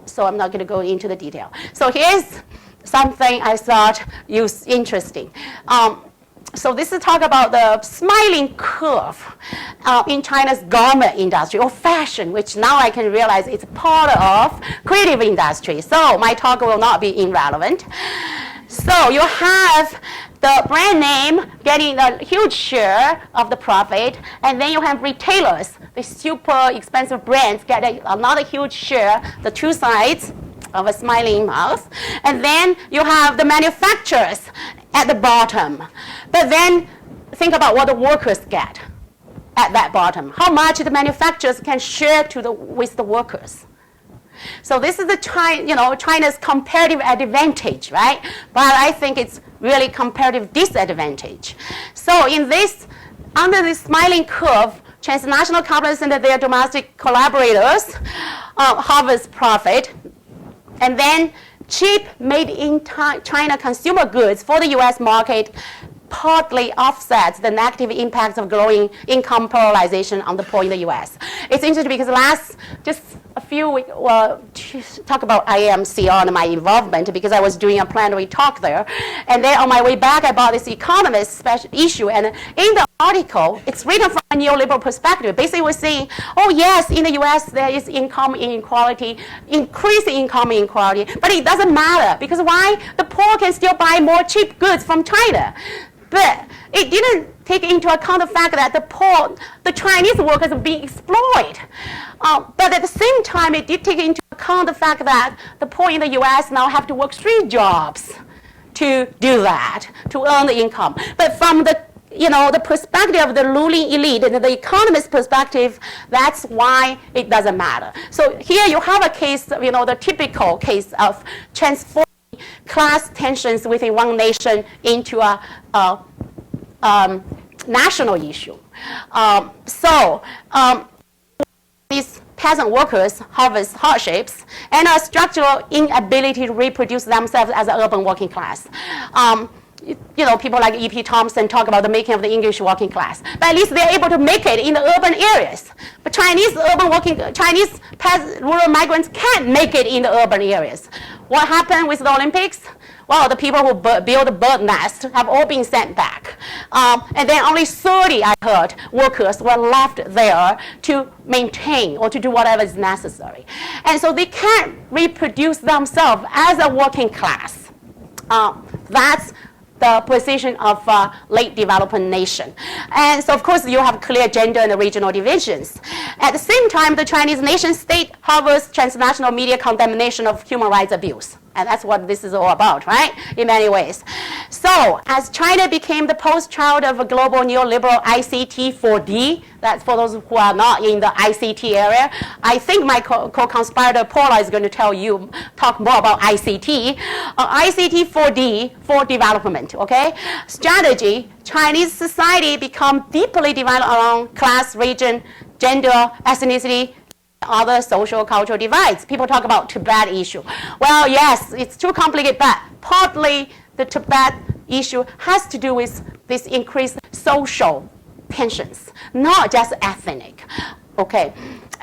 So I'm not going to go into the detail. So here's something I thought was interesting. So this is talk about the smiling curve in China's garment industry or fashion, which now I can realize it's part of creative industry. So my talk will not be irrelevant. So you have the brand name getting a huge share of the profit, and then you have retailers, the super expensive brands get another huge share, the two sides of a smiling mouth. And then you have the manufacturers at the bottom. But then think about what the workers get at that bottom. How much the manufacturers can share with the workers. So this is the China's comparative advantage, right? But I think it's really comparative disadvantage. So in this, under this smiling curve, transnational companies and their domestic collaborators harvest profit, and then cheap made in China consumer goods for the US market partly offsets the negative impacts of growing income polarization on the poor in the U.S. It's interesting because just a few weeks, talk about IMCR and my involvement, because I was doing a plenary talk there. And then on my way back, I bought this Economist special issue. And in the article, it's written from a neoliberal perspective. Basically, we're saying, oh, yes, in the U.S., there is income inequality, increasing income inequality. But it doesn't matter. Because why? The poor can still buy more cheap goods from China. But it didn't take into account the fact that the Chinese workers are being exploited. But at the same time, it did take into account the fact that the poor in the U.S. now have to work 3 jobs to do that, to earn the income. But from the perspective of the ruling elite and the economist perspective, that's why it doesn't matter. So here you have a case, the typical case of transforming class tensions within one nation into a national issue. These peasant workers harvest hardships and a structural inability to reproduce themselves as an urban working class. People like E.P. Thompson talk about the making of the English working class. But at least they're able to make it in the urban areas. But Chinese rural migrants can't make it in the urban areas. What happened with the Olympics? Well, the people who built the bird nest have all been sent back. And then only 30, I heard, workers were left there to maintain or to do whatever is necessary. And so they can't reproduce themselves as a working class. That's the position of a late development nation. And so, of course, you have clear gender and regional divisions. At the same time, the Chinese nation state harbors transnational media condemnation of human rights abuse. And that's what this is all about, right? In many ways. So, as China became the post-child of a global neoliberal ICT 4D, that's for those who are not in the ICT area, I think my co-conspirator Paula is going to talk more about ICT. ICT 4D, for development, okay? Strategy, Chinese society become deeply divided along class, region, gender, ethnicity, other social cultural divides. People talk about Tibet issue. Well, yes, it's too complicated, but partly the Tibet issue has to do with this increased social tensions, not just ethnic. Okay.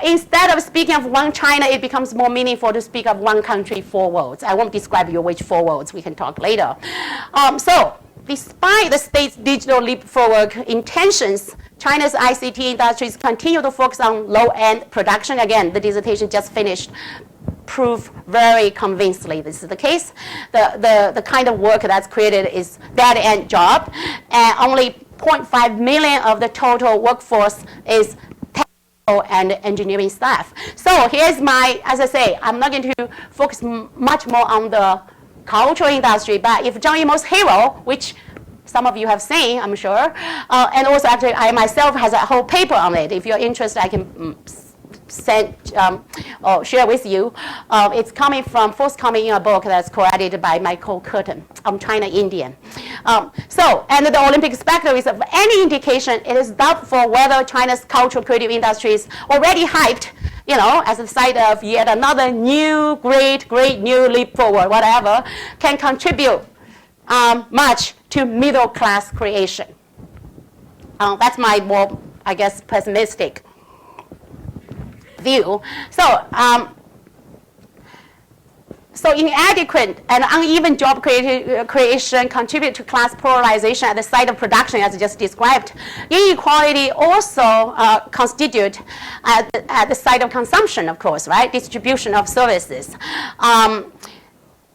Instead of speaking of one China, it becomes more meaningful to speak of one country, 4 worlds. I won't describe you which 4 worlds. We can talk later. So, despite the state's digital leap forward intentions, China's ICT industries continue to focus on low-end production. Again, the dissertation just finished prove very convincingly this is the case. The kind of work that's created is dead-end job, and only 0.5 million of the total workforce is technical and engineering staff. So here's as I say, I'm not going to focus much more on the cultural industry, but if Jiang Yimou's Hero, which some of you have seen, I'm sure, and also actually I myself has a whole paper on it. If you're interested, I can share with you. It's forthcoming in a book that's co-edited by Michael Curtin on China Indian. And the Olympic spectacle is of any indication, it is doubtful whether China's cultural creative industries already hyped, as the site of yet another new, great new leap forward, whatever, can contribute much to middle class creation. That's my more, I guess, pessimistic view. So inadequate and uneven job creation contribute to class polarization at the site of production, as I just described. Inequality also constitute at the site of consumption, of course, right? Distribution of services.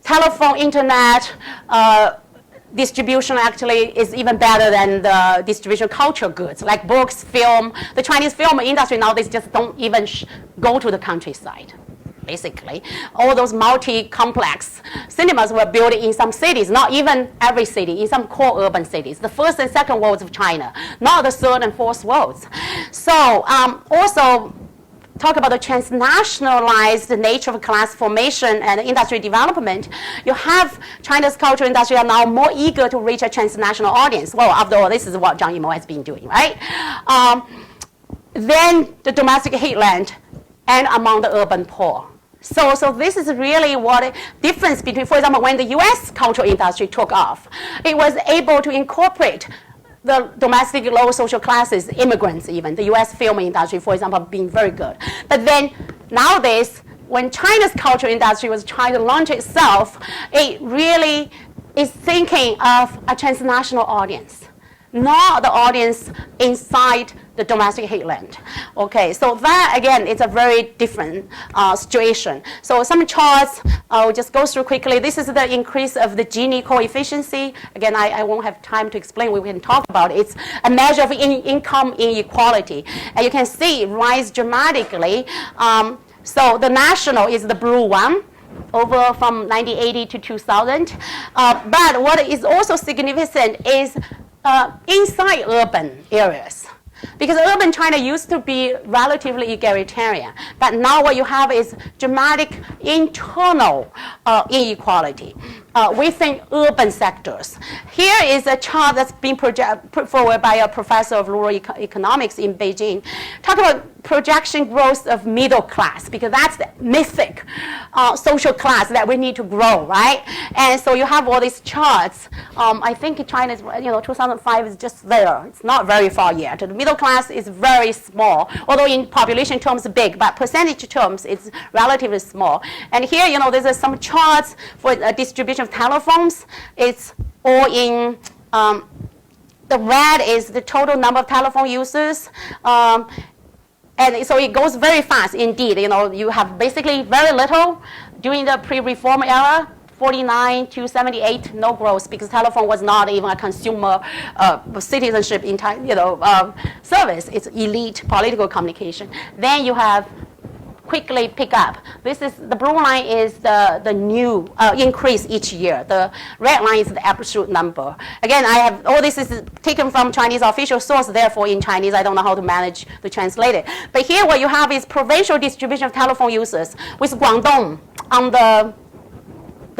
Telephone, internet, distribution actually is even better than the distribution of cultural goods, like books, film. The Chinese film industry nowadays just don't even go to the countryside, basically. All those multi-complex cinemas were built in some cities, not even every city, in some core urban cities, the first and second worlds of China, not the third and fourth worlds. So also, talk about the transnationalized nature of class formation and industry development, you have China's cultural industry are now more eager to reach a transnational audience. Well, after all, this is what Jiang Yimou has been doing, right? Then the domestic hinterland and among the urban poor. So this is really what difference between, for example, when the U.S. cultural industry took off, it was able to incorporate the domestic lower social classes, immigrants even, the U.S. film industry, for example, being very good. But then nowadays, when China's cultural industry was trying to launch itself, it really is thinking of a transnational audience, not the audience inside the domestic hinterland. Okay, so that again is a very different situation. So some charts, I'll just go through quickly. This is the increase of the Gini coefficient. Again, I won't have time to explain. We can talk about it. It's a measure of income inequality. And you can see it rise dramatically. So the national is the blue one, over from 1980 to 2000. But what is also significant is inside urban areas. Because urban China used to be relatively egalitarian, but now what you have is dramatic internal inequality within urban sectors. Here is a chart that's been put forward by a professor of rural economics in Beijing. Talk about projection growth of middle class, because that's the mythic social class that we need to grow, right? And so you have all these charts. I think China's, 2005 is just there. It's not very far yet. The middle class is very small, although in population terms big, but percentage terms it's relatively small. And here, there's some charts for a distribution of telephones. It's all in, the red is the total number of telephone users. And so it goes very fast indeed. You have basically very little during the pre-reform era, 49 to 78, no growth, because telephone was not even a consumer citizenship in service. It's elite political communication. Then you have quickly pick up. This is the blue line is the new increase each year. The red line is the absolute number. Again, I have all this is taken from Chinese official source. Therefore, in Chinese, I don't know how to manage to translate it. But here, what you have is provincial distribution of telephone users, with Guangdong on the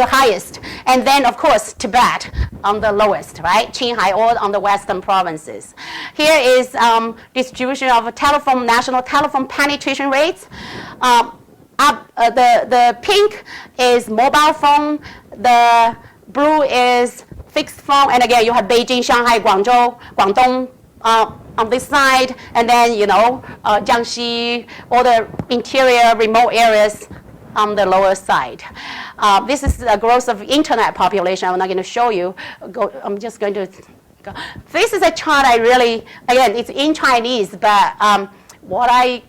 highest, and then of course Tibet on the lowest, right? Qinghai all on the western provinces. Here is distribution of national telephone penetration rates. The pink is mobile phone, the blue is fixed phone, and again you have Beijing, Shanghai, Guangzhou, Guangdong on this side, and then Jiangxi, all the interior remote areas on the lower side. This is the growth of internet population. I'm not going to show you. I'm just going to go. This is a chart again, it's in Chinese, but what I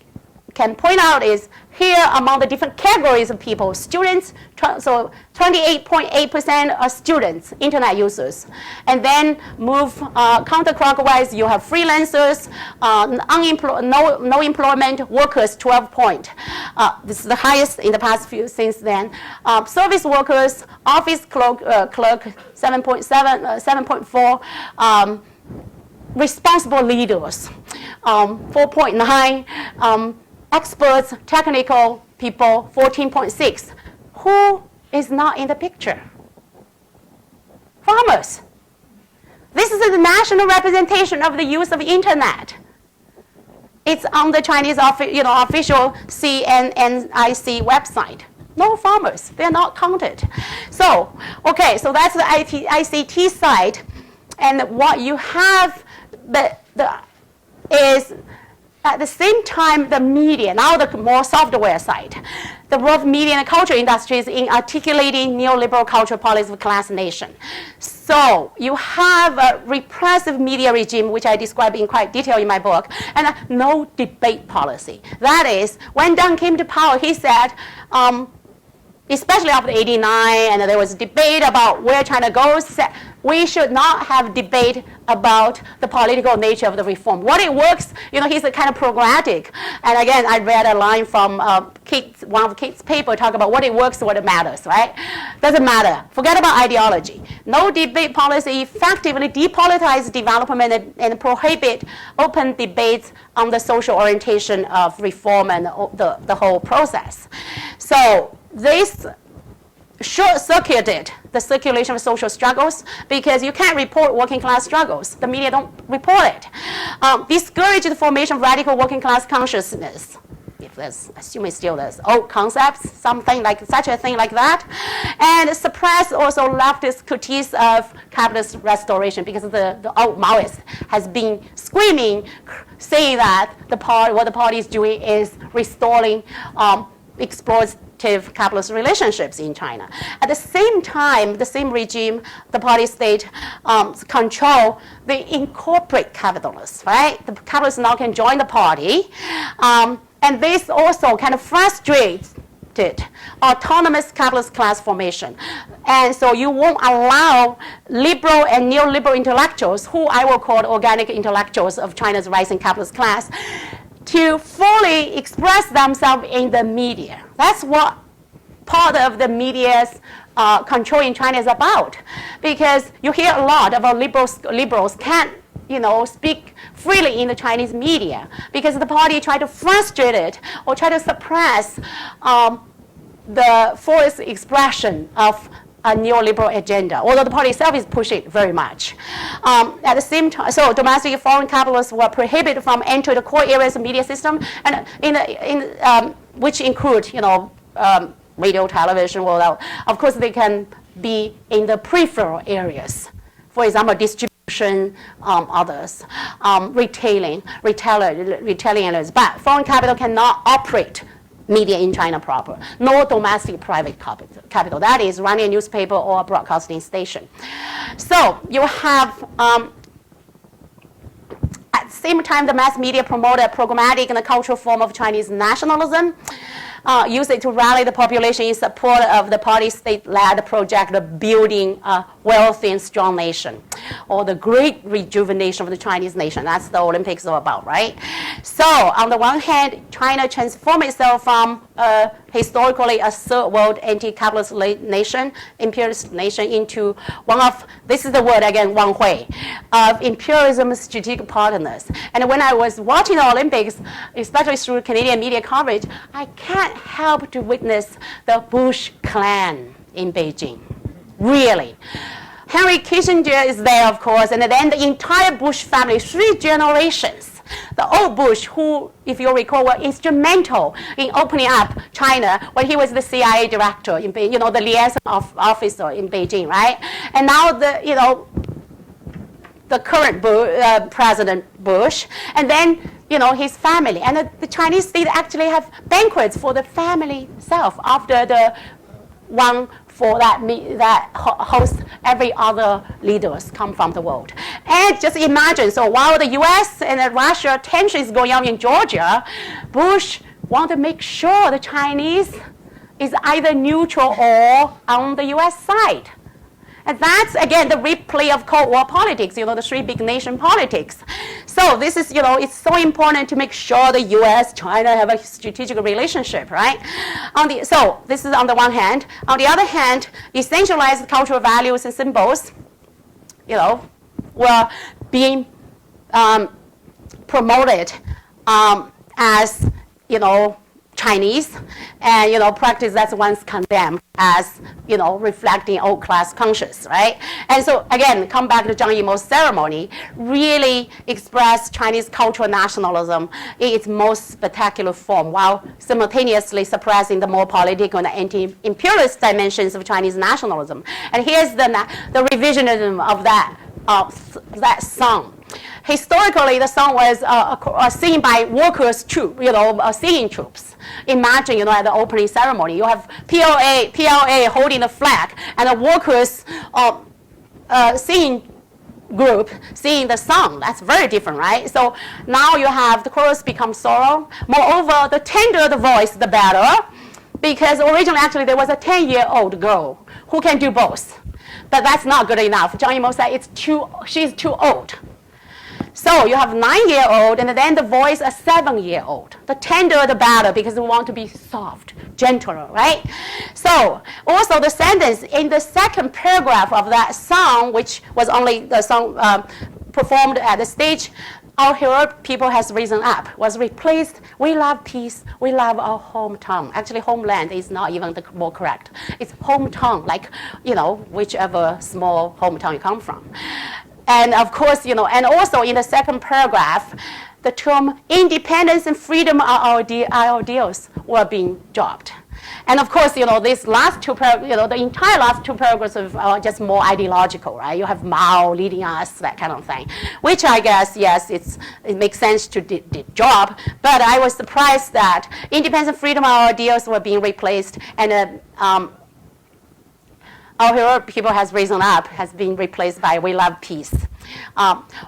can point out is here among the different categories of people, students, so 28.8% are students, internet users. And then move counterclockwise, you have freelancers, no employment, workers, 12 point. This is the highest in the past few since then. Service workers, office clerk, 7.4. Responsible leaders, 4.9. Experts, technical people, 14.6. Who is not in the picture? Farmers. This is the national representation of the use of internet. It's on the Chinese official CNNIC website. No farmers, they're not counted. So, okay, so that's the ICT side. And what you have is at the same time, the media, now the more software side, the role of media and culture industries in articulating neoliberal cultural policies of class nation. So you have a repressive media regime, which I describe in quite detail in my book, and a no debate policy. That is, when Deng came to power, he said, especially after '89, and there was a debate about where China goes, we should not have debate about the political nature of the reform. What it works, he's a kind of pragmatic. And again, I read a line from one of Kate's paper talk about what it works, what it matters, right? Doesn't matter. Forget about ideology. No debate policy effectively depolitize development and prohibit open debates on the social orientation of reform and the whole process. So this short-circuited the circulation of social struggles because you can't report working class struggles. The media don't report it. Discourage the formation of radical working class consciousness. there's, assuming still there's old concepts, something like such a thing like that, and suppress also leftist critiques of capitalist restoration, because the old Maoist has been screaming, saying that what the party is doing is restoring exploitative capitalist relationships in China. At the same time, the same regime, the party state control the incorporate capitalists, right? The capitalists now can join the party, and this also kind of frustrates autonomous capitalist class formation. And so you won't allow liberal and neoliberal intellectuals, who I will call organic intellectuals of China's rising capitalist class, to fully express themselves in the media. That's what part of the media's control in China is about. Because you hear a lot about liberals can't speak freely in the Chinese media because the party try to frustrate it or try to suppress the forced expression of a neoliberal agenda, although the party itself is pushing it very much. At the same time, so domestic and foreign capitalists were prohibited from entering the core areas of media system, and which include radio, television. Well, of course, they can be in the peripheral areas. For example, distribution, others, retailing, but foreign capital cannot operate media in China proper, no domestic private capital. That is running a newspaper or a broadcasting station. So you have, at the same time, the mass media promote a programmatic and a cultural form of Chinese nationalism, use it to rally the population in support of the party state-led project of building a wealthy and strong nation, or the great rejuvenation of the Chinese nation. That's the Olympics all about, right? So on the one hand, China transformed itself from historically a third world anti-capitalist nation, imperialist nation, into one of, this is the word again, Wang Hui, of imperialism's strategic partners. And when I was watching the Olympics, especially through Canadian media coverage, I can't help to witness the Bush clan in Beijing. Really. Henry Kissinger is there, of course, and then the entire Bush family, 3 generations. The old Bush, who, if you recall, were instrumental in opening up China when he was the CIA director, in the liaison officer in Beijing, right? And now the current President Bush, and then his family, and the Chinese state actually have banquets for the family itself after the one for that host every other leaders come from the world. And just imagine, so while the US and Russia tension is going on in Georgia, Bush want to make sure the Chinese is either neutral or on the US side. And that's, again, the replay of Cold War politics, the 3 big nation politics. So this is, it's so important to make sure the US, China have a strategic relationship, right? So this is on the one hand. On the other hand, essentialized cultural values and symbols, were being promoted as, Chinese, and practice that's once condemned as reflecting old class conscience, right? And so again, come back to Jiang Yimou's ceremony, really express Chinese cultural nationalism in its most spectacular form, while simultaneously suppressing the more political and anti-imperialist dimensions of Chinese nationalism. And here's the revisionism of that song. Historically, the song was seen by workers' singing troops. Imagine, at the opening ceremony, you have PLA holding the flag, and the workers singing group singing the song. That's very different, right? So now you have the chorus become sorrow. Moreover, the tenderer the voice, the better, because originally, actually, there was a 10-year-old girl who can do both. But that's not good enough. Jiang Yimou said she's too old. So you have 9-year-old, and then the voice a 7-year-old. The tenderer the better, because we want to be soft, gentler, right? So also the sentence in the second paragraph of that song, which was only the song performed at the stage, our heroic people has risen up, was replaced. We love peace. We love our hometown. Actually, homeland is not even the more correct. It's hometown, like, whichever small hometown you come from. And of course, and also in the second paragraph, the term independence and freedom are our ideals were being dropped. And of course, these last two the entire last two paragraphs are just more ideological, right? You have Mao leading us, that kind of thing, which I guess, yes, it makes sense to drop. But I was surprised that independence and freedom, our ideals were being replaced, and our hero people has risen up, has been replaced by we love peace.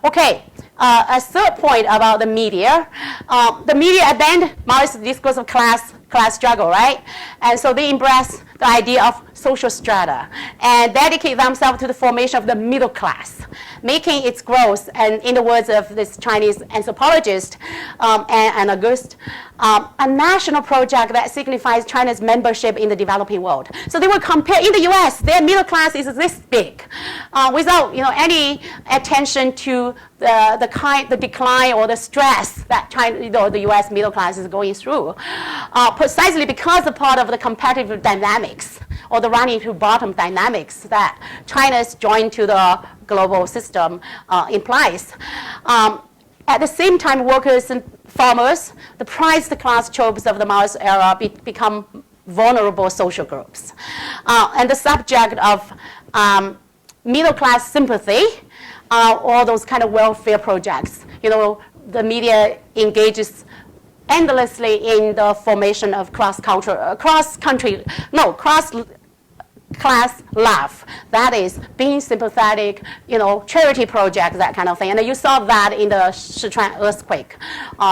Okay, a third point about the media. The media abandoned Maoist discourse of class struggle, right? And so they embrace the idea of social strata and dedicate themselves to the formation of the middle class, making its growth, and in the words of this Chinese anthropologist and Auguste, a national project that signifies China's membership in the developing world. So they will compare, in the US, their middle class is this big, without any attention to the decline or the stress that China, the US middle class is going through, precisely because a part of the competitive dynamics or the running to bottom dynamics that China's joined to the global system implies. At the same time, workers and farmers, the prized class tropes of the Maoist era, become vulnerable social groups. And the subject of middle class sympathy, all those kind of welfare projects. The media engages endlessly in the formation of cross-class love. That is being sympathetic, charity projects, that kind of thing. And you saw that in the Sichuan earthquake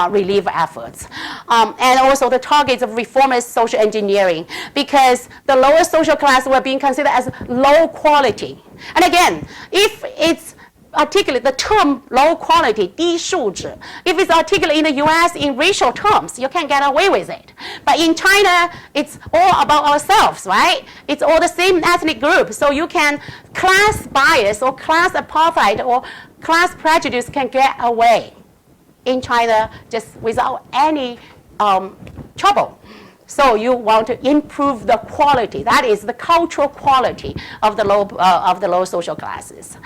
relief efforts. And also the targets of reformist social engineering, because the lower social class were being considered as low quality. And again, if it's articulate the term low quality, 低素质. If it's articulate in the US in racial terms, you can get away with it. But in China, it's all about ourselves, right? It's all the same ethnic group. So you can, class bias or class apartheid or class prejudice can get away in China just without any trouble. So you want to improve the quality. That is the cultural quality of the low social classes.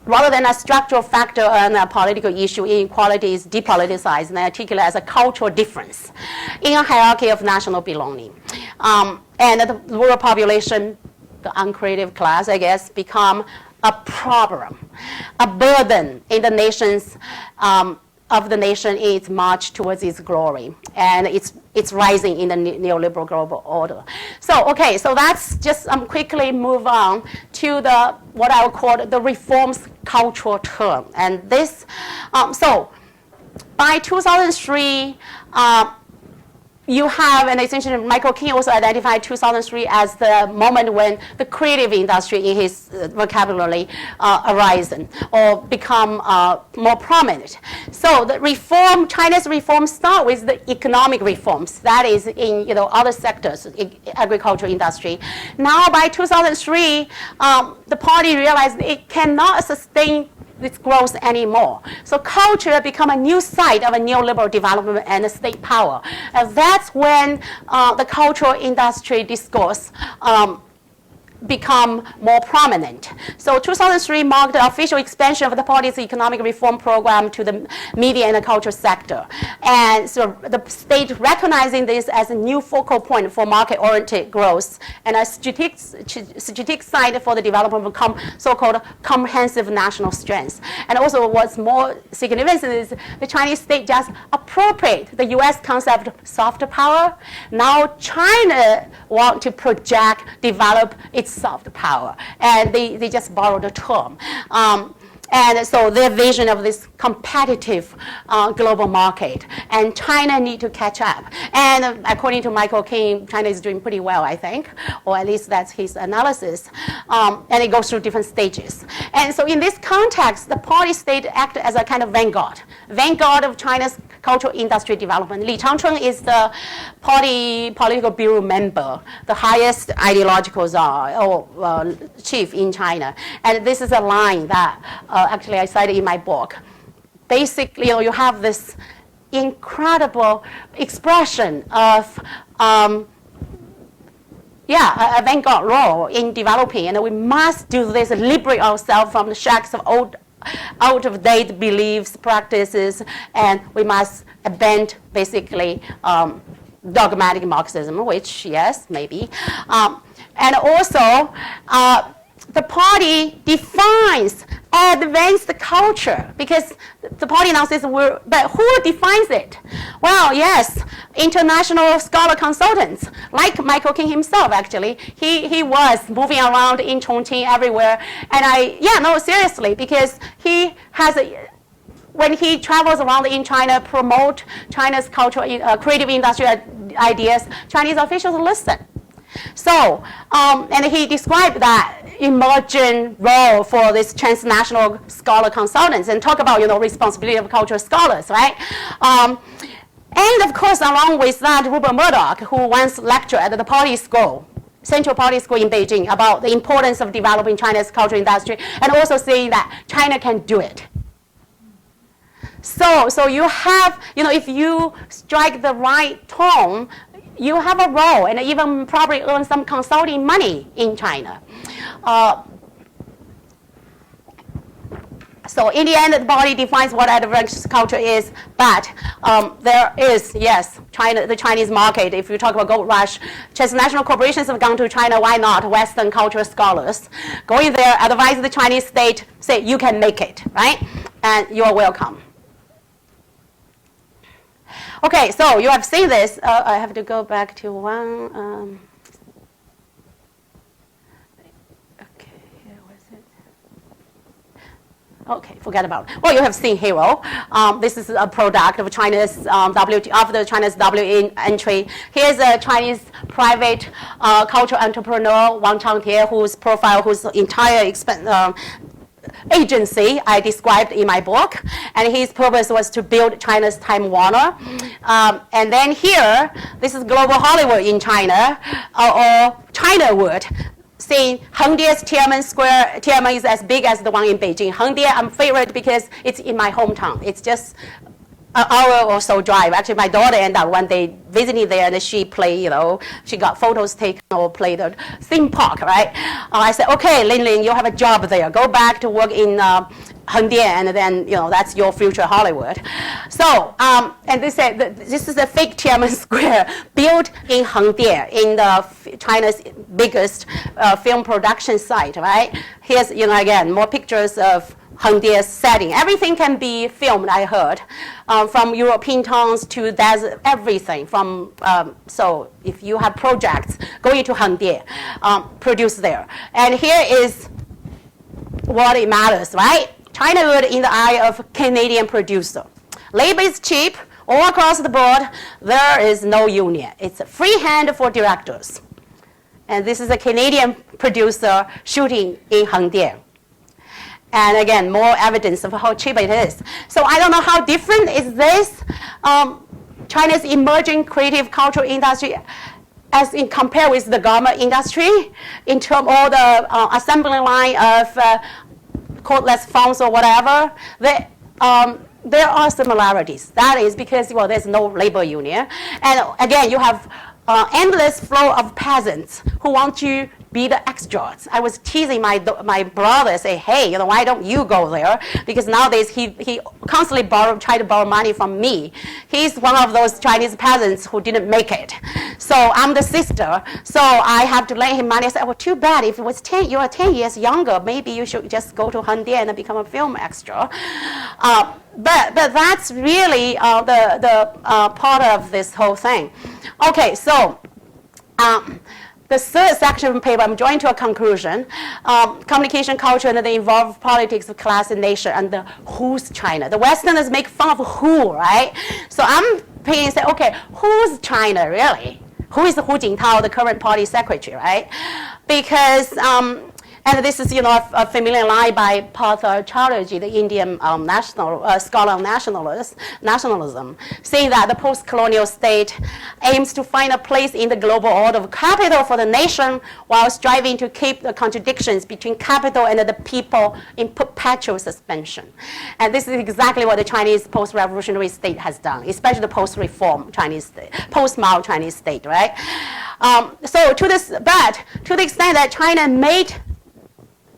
Rather than a structural factor and a political issue, inequality is depoliticized and articulated as a cultural difference in a hierarchy of national belonging. And the rural population, the uncreative class, I guess, become a problem, a burden in the nation's of the nation in its march towards its glory, and it's rising in the neoliberal global order. So okay, so that's just quickly move on to the what I would call the reforms cultural term, and this. So by 2003. You have, and essentially Michael King also identified 2003 as the moment when the creative industry in his vocabulary arisen or become more prominent. So the reform, China's reforms start with the economic reforms. That is in other sectors, agriculture industry. Now by 2003, the party realized it cannot sustain its growth anymore. So culture become a new site of a neoliberal development and state power. And that's when the cultural industry discourse become more prominent. So 2003 marked the official expansion of the party's economic reform program to the media and the culture sector. And so the state recognizing this as a new focal point for market-oriented growth and a strategic site for the development of so-called comprehensive national strength. And also what's more significant is the Chinese state just appropriate the US concept of soft power. Now China want to project, develop its soft power, and they just borrow the term. And so their vision of this competitive global market, and China need to catch up. And according to Michael King, China is doing pretty well, I think, or at least that's his analysis. And it goes through different stages. And so in this context, the party state acted as a kind of vanguard of China's cultural industry development. Li Changchun is the party political bureau member, the highest ideological chief in China. And this is a line that actually I cited in my book. Basically, you have this incredible expression of a vanguard role in developing, and we must do this, liberate ourselves from the shacks of old, out-of-date beliefs, practices, and we must abandon basically dogmatic Marxism, which, yes, maybe. And also, the party defines advanced culture, because the party now says, but who defines it? Well, yes, international scholar consultants, like Michael King himself, actually. He was moving around in Chongqing everywhere. And seriously, because he has when he travels around in China, promote China's cultural, creative industry ideas, Chinese officials listen. So, and he described that emerging role for this transnational scholar consultants and talk about, responsibility of cultural scholars, right? And of course, along with that, Rupert Murdoch, who once lectured at the Party School, Central Party School in Beijing, about the importance of developing China's cultural industry, and also saying that China can do it. So you have, if you strike the right tone, you have a role, and even probably earn some consulting money in China. So in the end, the body defines what advanced culture is, but there is, yes, the Chinese market. If you talk about gold rush, transnational corporations have gone to China. Why not? Western cultural scholars going there, advise the Chinese state, say, you can make it, right? And you're welcome. Okay, so you have seen this. I have to go back to one. Okay, here was it. Okay, forget about it. Well, you have seen Hero. This is a product of China's after China's WTO entry. Here's a Chinese private cultural entrepreneur, Wang Changtie, whose entire agency I described in my book, and his purpose was to build China's Time Warner. And then here, this is Global Hollywood in China, or Chinawood, saying Hengdie's Tiananmen is as big as the one in Beijing. Hengdie, I'm favorite because it's in my hometown. It's just an hour or so drive. Actually, my daughter ended up one day visiting there, and she played, she got photos taken or played a theme park, right? I said, okay, Lin, you have a job there. Go back to work in Hengdie, and then, that's your future Hollywood. So, and they said this is a fake Tiananmen Square built in Hengdie, in China's biggest film production site, right? Here's, again, more pictures of Hengdie's setting. Everything can be filmed, I heard, from European towns to desert, everything. So if you have projects, go into Hengdie, produce there. And here is what it matters, right? Chinawood in the eye of Canadian producer. Labor is cheap, all across the board. There is no union. It's a free hand for directors. And this is a Canadian producer shooting in Hengdie. And again, more evidence of how cheap it is. So I don't know how different is this China's emerging creative cultural industry as in compare with the garment industry in terms of the assembly line of cordless phones or whatever. There are similarities. That is because, there's no labor union. And again, you have endless flow of peasants who want to be the extras. I was teasing my brother, say, hey, why don't you go there? Because nowadays he constantly try to borrow money from me. He's one of those Chinese peasants who didn't make it. So I'm the sister. So I have to lend him money. I said, well, too bad. If it was you are 10 years younger, maybe you should just go to Hengdie and become a film extra. But that's really the part of this whole thing. Okay, so the third section of the paper, I'm drawing to a conclusion. Communication culture and the involved politics of class and nation and the who's China. The Westerners make fun of who, right? So I'm paying and say, okay, who's China really? Who is Hu Jintao, the current party secretary, right? Because And this is, a familiar line by Partharcharji, the Indian scholar of nationalism, saying that the post-colonial state aims to find a place in the global order of capital for the nation while striving to keep the contradictions between capital and the people in perpetual suspension. And this is exactly what the Chinese post-revolutionary state has done, especially the post-reform Chinese state, post-Mao Chinese state, right? So to the extent that China made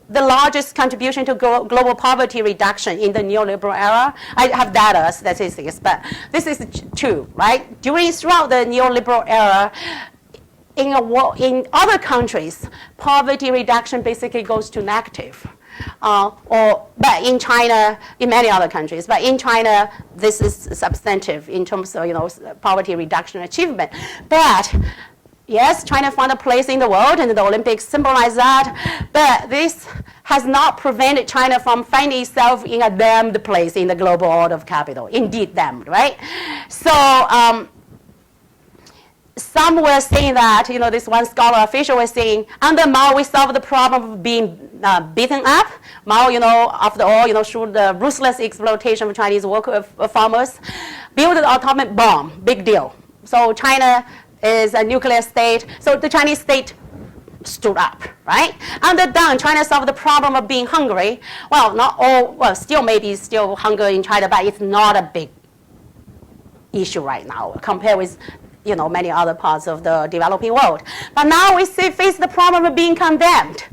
the largest contribution to global poverty reduction in the neoliberal era. I have data, statistics, but this is true, right? Throughout the neoliberal era, in other countries, poverty reduction basically goes to negative. But in China, in many other countries, but in China, this is substantive in terms of poverty reduction achievement. But yes, China found a place in the world, and the Olympics symbolize that. But this has not prevented China from finding itself in a damned place in the global order of capital. Indeed, damned, right? So some were saying that, this one scholar official was saying, under Mao, we solved the problem of being beaten up. Mao, after all, through the ruthless exploitation of Chinese worker farmers, built an atomic bomb, big deal. So China is a nuclear state, so the Chinese state stood up, right? Under Deng, China solved the problem of being hungry. Well, not all, well, still hunger in China, but it's not a big issue right now compared with many other parts of the developing world. But now we face the problem of being condemned.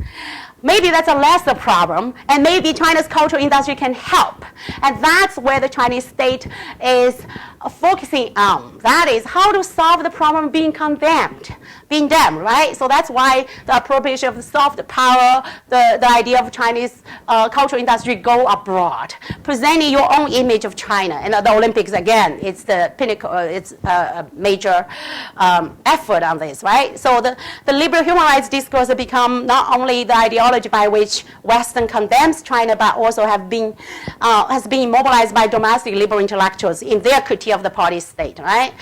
Maybe that's a lesser problem, and maybe China's cultural industry can help. And that's where the Chinese state is focusing on. That is how to solve the problem of being condemned, being damned, right? So that's why the appropriation of the soft power, the idea of Chinese cultural industry go abroad, presenting your own image of China. And the Olympics, again, it's the pinnacle, it's a major effort on this, right? So the liberal human rights discourse has become not only the ideology by which Western condemns China, but also has been mobilized by domestic liberal intellectuals in their critique of the party state, right?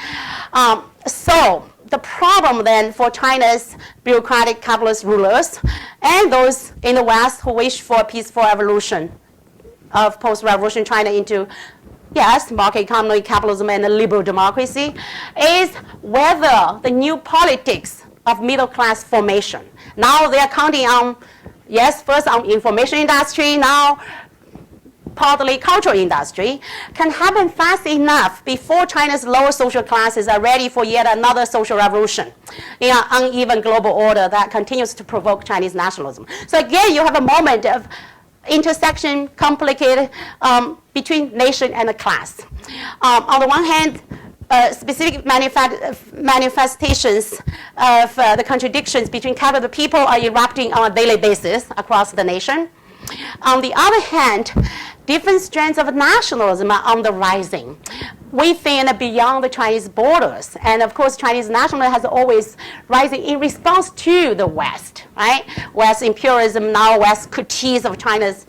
So the problem then for China's bureaucratic capitalist rulers and those in the West who wish for a peaceful evolution of post-revolution China into, yes, market economy, capitalism, and a liberal democracy is whether the new politics of middle-class formation, now they are counting on, yes, first on information industry, now partly cultural industry, can happen fast enough before China's lower social classes are ready for yet another social revolution in an uneven global order that continues to provoke Chinese nationalism. So again, you have a moment of intersection, complicated between nation and class. On the one hand, specific manifestations of the contradictions between capital people are erupting on a daily basis across the nation. On the other hand, different strands of nationalism are on the rising within and beyond the Chinese borders. And of course, Chinese nationalism has always rising in response to the West, right? West imperialism, now West critiques of China's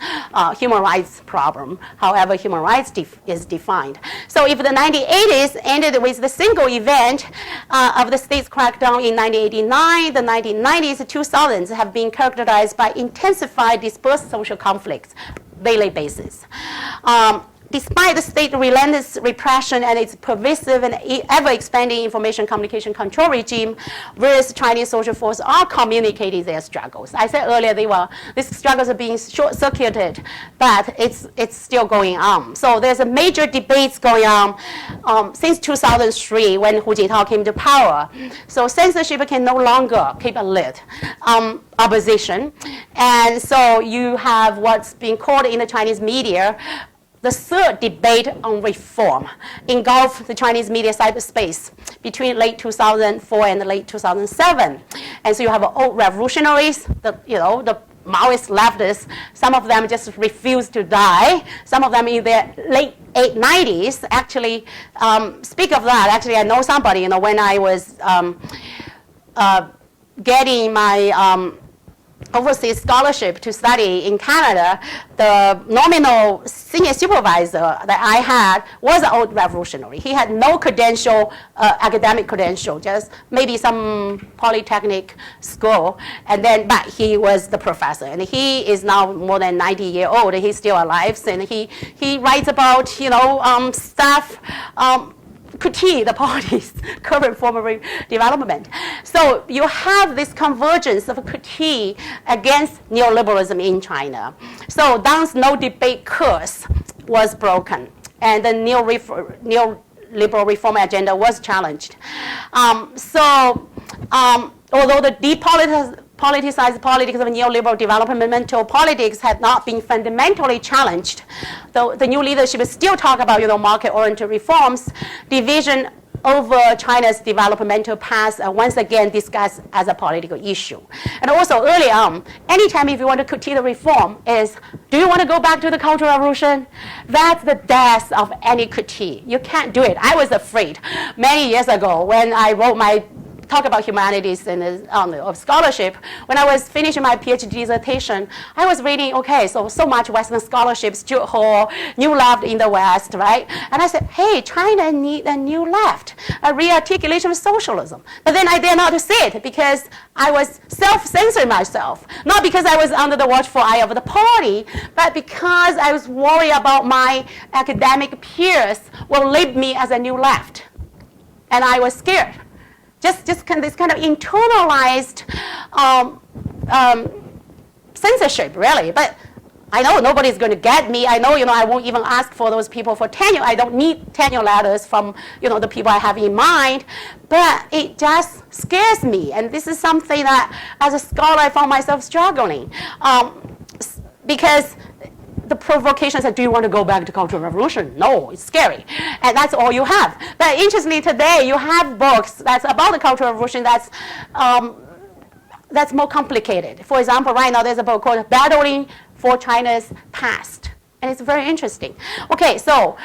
human rights problem, however human rights is defined. So if the 1980s ended with the single event of the state's crackdown in 1989, the 1990s, the 2000s have been characterized by intensified dispersed social conflicts, daily basis. Despite the state relentless repression and its pervasive and ever-expanding information communication control regime, various Chinese social forces are communicating their struggles. I said earlier these struggles are being short-circuited, but it's still going on. So there's a major debates going on since 2003 when Hu Jintao came to power. So censorship can no longer keep a lid on opposition. And so you have what's being called in the Chinese media the third debate on reform engulfed the Chinese media cyberspace between late 2004 and late 2007. And so you have old revolutionaries, the Maoist leftists, some of them just refused to die. Some of them in their late 90s actually speak of that. Actually, I know somebody, when I was getting my overseas scholarship to study in Canada, the nominal senior supervisor that I had was an old revolutionary. He had no credential, academic credential, just maybe some polytechnic school, and then, but he was the professor, and he is now more than 90 years old, and he's still alive, and he writes about, you know, stuff, critique the party's current form of development. So you have this convergence of critique against neoliberalism in China. So Deng's no debate curse was broken, and the neoliberal reform agenda was challenged. Although the depoliticized politics of neoliberal developmental politics had not been fundamentally challenged, though the new leadership still talk about, you know, market-oriented reforms, division over China's developmental path once again discussed as a political issue. And also early on, anytime if you want to critique the reform is, do you want to go back to the Cultural Revolution? That's the death of any critique. You can't do it. I was afraid many years ago when I wrote my talk about humanities and of scholarship. When I was finishing my PhD dissertation, I was reading, okay, so much Western scholarship, Stuart Hall, New Left in the West, right? And I said, hey, China need a new left, a re-articulation of socialism. But then I dare not to say it because I was self-censoring myself. Not because I was under the watchful eye of the party, but because I was worried about my academic peers will label me as a new left. And I was scared. Just this kind of internalized censorship, really. But I know nobody's going to get me. I know, you know, I won't even ask for those people for tenure. I don't need tenure letters from, you know, the people I have in mind. But it just scares me. And this is something that, as a scholar, I found myself struggling. Because the provocation said, do you want to go back to Cultural Revolution? No, it's scary. And that's all you have. But interestingly, today, you have books that's about the Cultural Revolution that's more complicated. For example, right now, there's a book called Battling for China's Past. And it's very interesting. Okay, so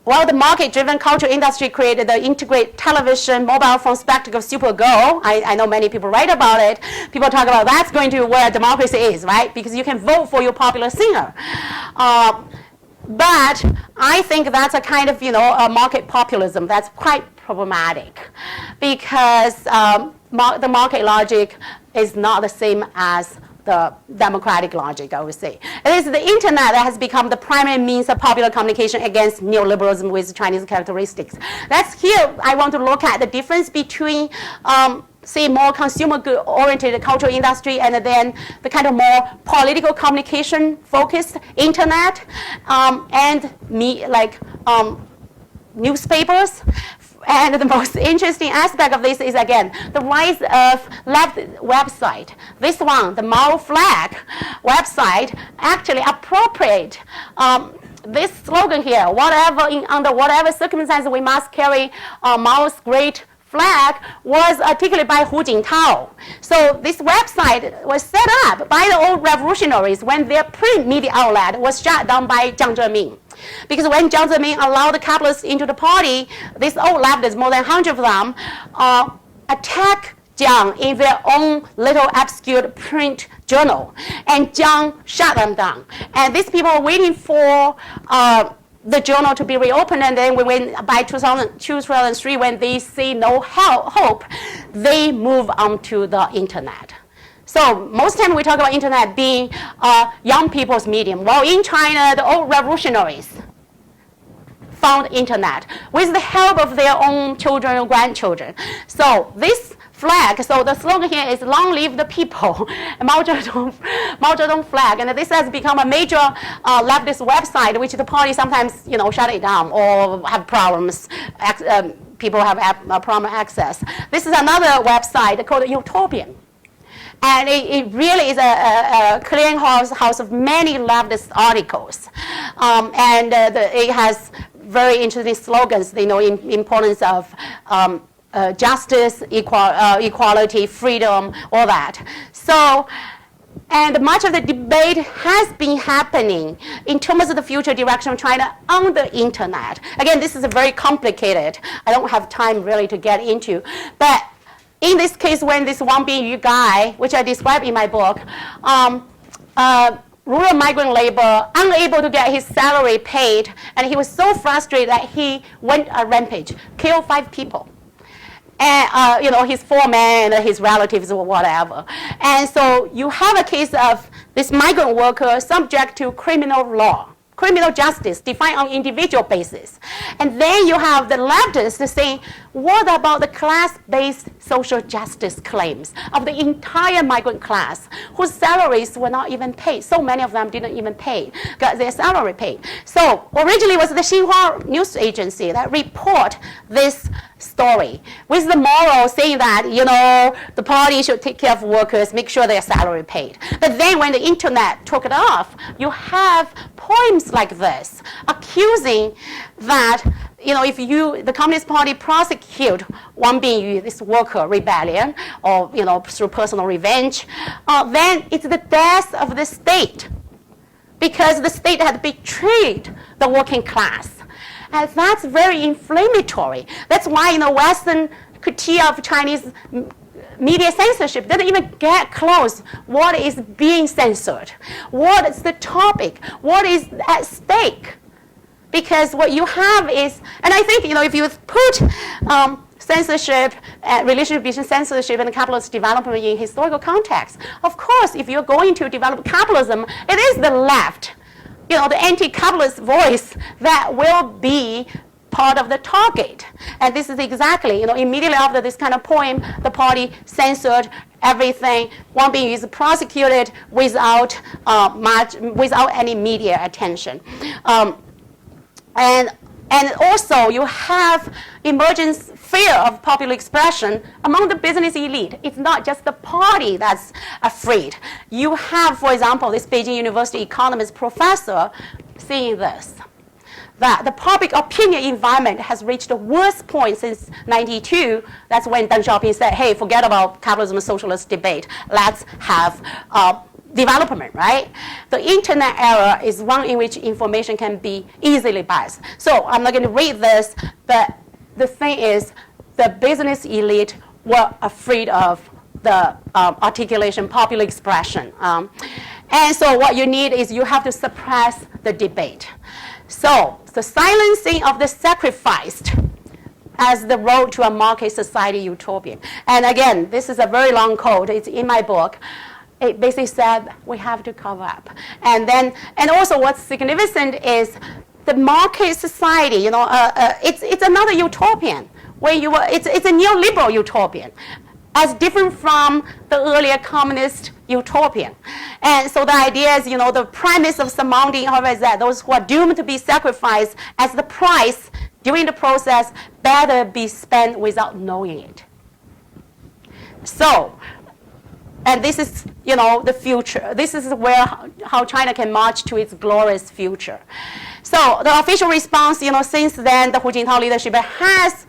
while the market-driven culture industry created the integrated television, mobile phone spectacle Super Go, I know many people write about it. People talk about that's going to where democracy is, right? Because you can vote for your popular singer. But I think that's a kind of, you know, a market populism that's quite problematic because the market logic is not the same as the democratic logic, I would say. It is the internet that has become the primary means of popular communication against neoliberalism with Chinese characteristics. That's here I want to look at the difference between say more consumer good oriented cultural industry and then the kind of more political communication focused internet and newspapers. And the most interesting aspect of this is, again, the rise of left website. This one, the Mao flag website, actually appropriate this slogan here, under whatever circumstances we must carry Mao's great flag, was articulated by Hu Jintao. So this website was set up by the old revolutionaries when their print media outlet was shut down by Jiang Zemin. Because when Jiang Zemin allowed the capitalists into the party, these old leftists, more than 100 of them, attacked Jiang in their own little obscure print journal. And Jiang shut them down. And these people were waiting for the journal to be reopened, and then by 2003, when they see no hope, they move on to the internet. So most time we talk about internet being young people's medium. While in China, the old revolutionaries found internet with the help of their own children or grandchildren. So this flag, so the slogan here is "Long live the people," Mao Zedong flag, and this has become a major leftist website, which the party sometimes, you know, shut it down or have problems. People have problem access. This is another website called Utopian. And it really is a clearinghouse of many leftist articles. It has very interesting slogans, you know, importance of justice, equality, freedom, all that. So, and much of the debate has been happening in terms of the future direction of China on the internet. Again, this is very complicated. I don't have time really to get into. But in this case, when this Wang Bingyu guy, which I describe in my book, rural migrant labor, unable to get his salary paid, and he was so frustrated that he went a rampage, killed 5 people. And, his foreman and his relatives or whatever. And so you have a case of this migrant worker subject to criminal law, criminal justice defined on individual basis. And then you have the leftists saying, what about the class-based social justice claims of the entire migrant class whose salaries were not even paid? So many of them didn't even pay, got their salary paid. So originally it was the Xinhua news agency that report this story with the moral saying that, the party should take care of workers, make sure their salary paid. But then when the internet took it off, you have poems like this accusing that, if the Communist Party prosecute Wang Bingyu, this worker rebellion, or, through personal revenge, then it's the death of the state because the state had betrayed the working class. And that's very inflammatory. That's why Western critique of Chinese media censorship doesn't even get close. What is being censored? What is the topic? What is at stake? Because what you have is, and I think, if you put censorship, relationship between censorship and capitalist development in historical context, of course, if you're going to develop capitalism, it is the left, the anti-capitalist voice that will be part of the target. And this is exactly, immediately after this kind of poem, the party censored everything. Wang Bingyu is prosecuted without any media attention. And also you have emergence fear of popular expression among the business elite. It's not just the party that's afraid. You have, for example, this Beijing University economist professor saying this, that the public opinion environment has reached the worst point since 92. That's when Deng Xiaoping said, hey, forget about capitalism and socialist debate. Let's have development, right? The internet era is one in which information can be easily biased. So I'm not going to read this, but the thing is the business elite were afraid of the articulation, popular expression. And so what you need is you have to suppress the debate. So the silencing of the sacrificed as the road to a market society utopian. And again, this is a very long quote. It's in my book. It basically said we have to cover up. And also what's significant is the market society, it's another utopian. It's a neoliberal utopian, as different from the earlier communist utopian. And so the idea is, the premise of surmounting, however, is that those who are doomed to be sacrificed as the price during the process better be spent without knowing it. So, and this is, the future. This is how China can march to its glorious future. So the official response, since then, the Hu Jintao leadership has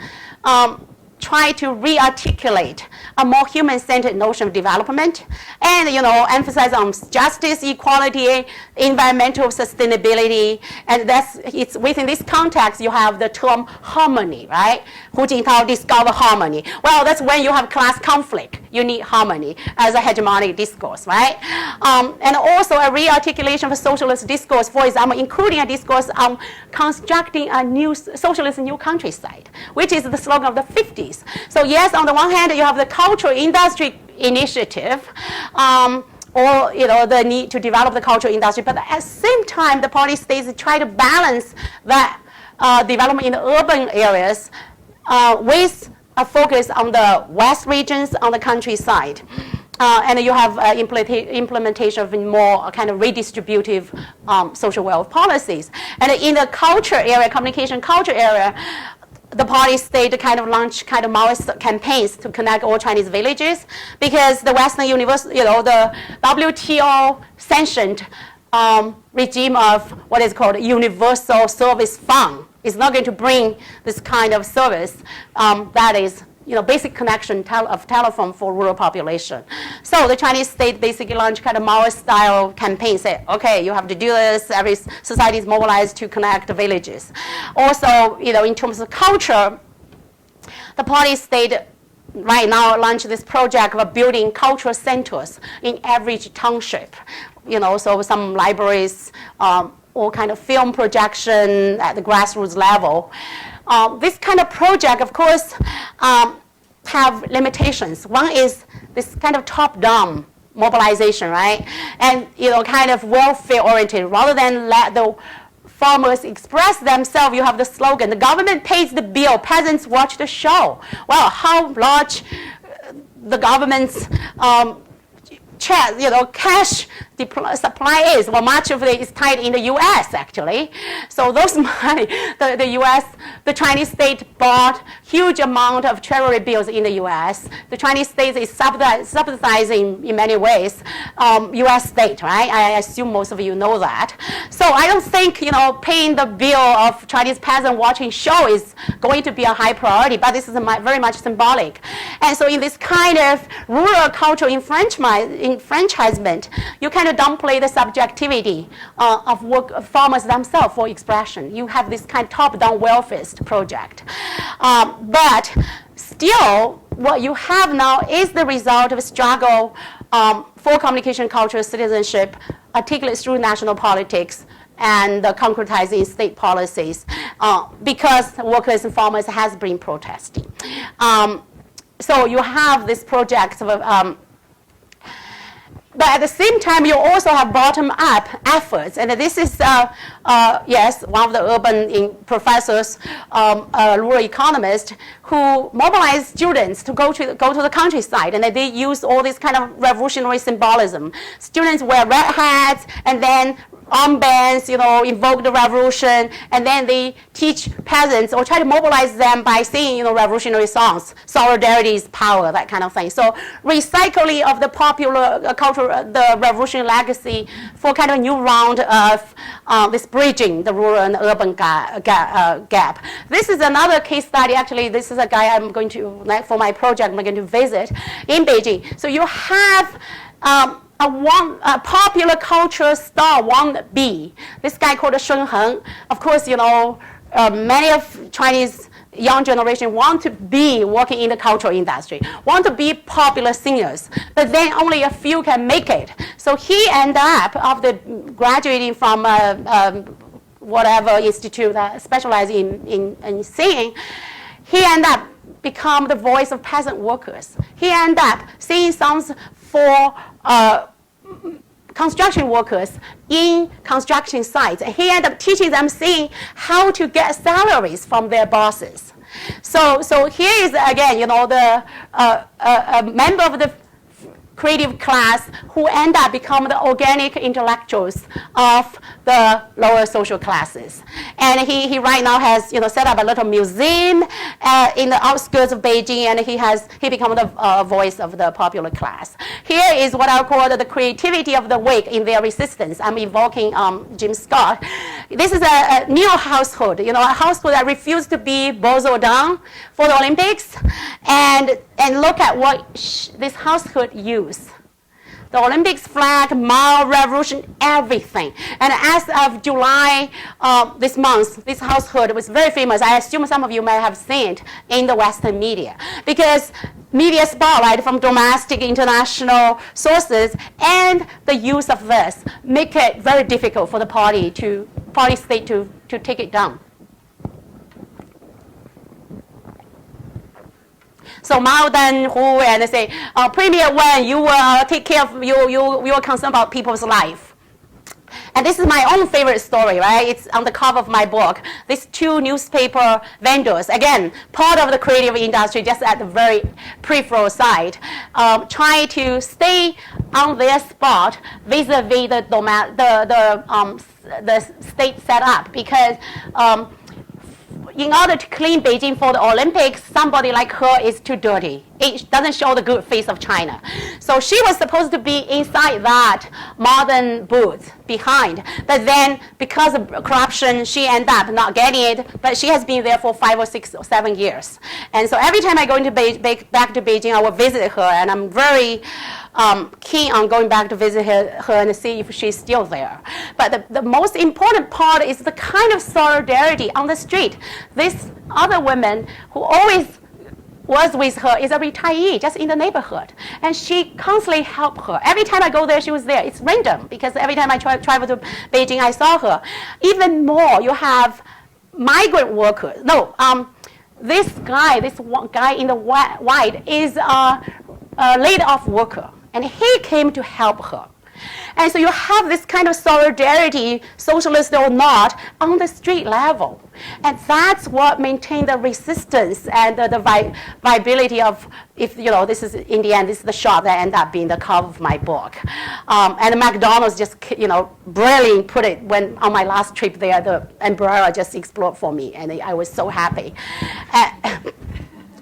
tried to re-articulate a more human-centered notion of development and, emphasize on justice, equality, environmental sustainability. And it's within this context, you have the term harmony, right? Hu Jintao discovered harmony. Well, that's when you have class conflict. You need harmony as a hegemonic discourse, right? And also a re-articulation of socialist discourse, for example, including a discourse on constructing a new socialist new countryside, which is the slogan of the 50s. So yes, on the one hand, you have the cultural industry initiative, or the need to develop the cultural industry, but at the same time, the party states try to balance that development in the urban areas with a focus on the west regions, on the countryside. And you have implementation of more kind of redistributive social wealth policies. And in the culture area, communication culture area, the party state kind of launched kind of Maoist campaigns to connect all Chinese villages, because the Western university, the WTO sanctioned regime of what is called Universal Service Fund is not going to bring this kind of service that is basic connection of telephone for rural population. So the Chinese state basically launched kind of Maoist-style campaign, say, okay, you have to do this. Every society is mobilized to connect the villages. Also, in terms of culture, the party state right now launched this project of building cultural centers in every township. So some libraries, all kind of film projection at the grassroots level. This kind of project, of course, have limitations. One is this kind of top-down mobilization, right? And kind of welfare-oriented. Rather than let the farmers express themselves, you have the slogan, the government pays the bill, peasants watch the show. Well, how large the government's cash supply is, well, much of it is tied in the U.S. actually. So those money, the U.S., the Chinese state bought huge amount of treasury bills in the U.S. The Chinese state is subsidizing in many ways U.S. state, right? I assume most of you know that. So I don't think paying the bill of Chinese peasant watching show is going to be a high priority, but this is very much symbolic. And so in this kind of rural cultural enfranchisement, you kind of downplay the subjectivity of farmers themselves for expression. You have this kind of top-down welfarist project. But still, what you have now is the result of a struggle for communication, culture, citizenship, articulated through national politics and concretizing state policies because workers and farmers has been protesting. So you have this project of but at the same time, you also have bottom-up efforts, and this is yes, one of the urban professors, rural economist, who mobilized students to go to the countryside, and they use all this kind of revolutionary symbolism. Students wear red hats, and then armbands, invoke the revolution, and then they teach peasants or try to mobilize them by singing, revolutionary songs. Solidarity is power, that kind of thing. So recycling of the popular cultural, the revolutionary legacy for kind of a new round of this bridging the rural and urban gap. This is another case study. Actually, this is a guy I'm going to, for my project, I'm going to visit in Beijing. So you have a popular culture star, 1B. This guy called Shun Heng. Of course, many of Chinese young generation want to be working in the cultural industry, want to be popular singers, but then only a few can make it. So he ended up, after graduating from whatever institute that specializes in singing, he ended up become the voice of peasant workers. He ended up singing songs for construction workers in construction sites. And he ended up teaching them singing how to get salaries from their bosses. So here is again, the a member of the creative class who end up becoming the organic intellectuals of the lower social classes. And he right now has set up a little museum in the outskirts of Beijing, and he become the voice of the popular class. Here is what I call the creativity of the weak in their resistance. I'm evoking Jim Scott. This is a neo household, a household that refused to be bozled down for the Olympics, and look at what this household used. The Olympics flag, Mao, revolution, everything. And as of July this month, this household was very famous. I assume some of you may have seen it in the Western media, because media spotlight from domestic, international sources and the use of this make it very difficult for the party state to take it down. So Mao then who and they say, Premier Wen, you will take care of you will concern about people's life. And this is my own favorite story, right? It's on the cover of my book. These two newspaper vendors, again, part of the creative industry, just at the very peripheral side, trying to stay on their spot vis-a-vis the state setup, because in order to clean Beijing for the Olympics, somebody like her is too dirty. It doesn't show the good face of China. So she was supposed to be inside that modern booth behind. But then because of corruption, she ended up not getting it. But she has been there for 5 or 6 or 7 years. And so every time I go into back to Beijing, I will visit her. And I'm very keen on going back to visit her and see if she's still there. But the most important part is the kind of solidarity on the street. These other women who always was with her is a retiree just in the neighborhood. And she constantly helped her. Every time I go there, she was there. It's random because every time I travel to Beijing, I saw her. Even more, you have migrant workers. No, this guy in the white is a laid off worker. And he came to help her. And so you have this kind of solidarity, socialist or not, on the street level. And that's what maintained the resistance and the viability of, if, this is, in the end, this is the shot that ended up being the cover of my book. And McDonald's just, brilliantly put it when, on my last trip there, the umbrella just exploded for me. And I was so happy.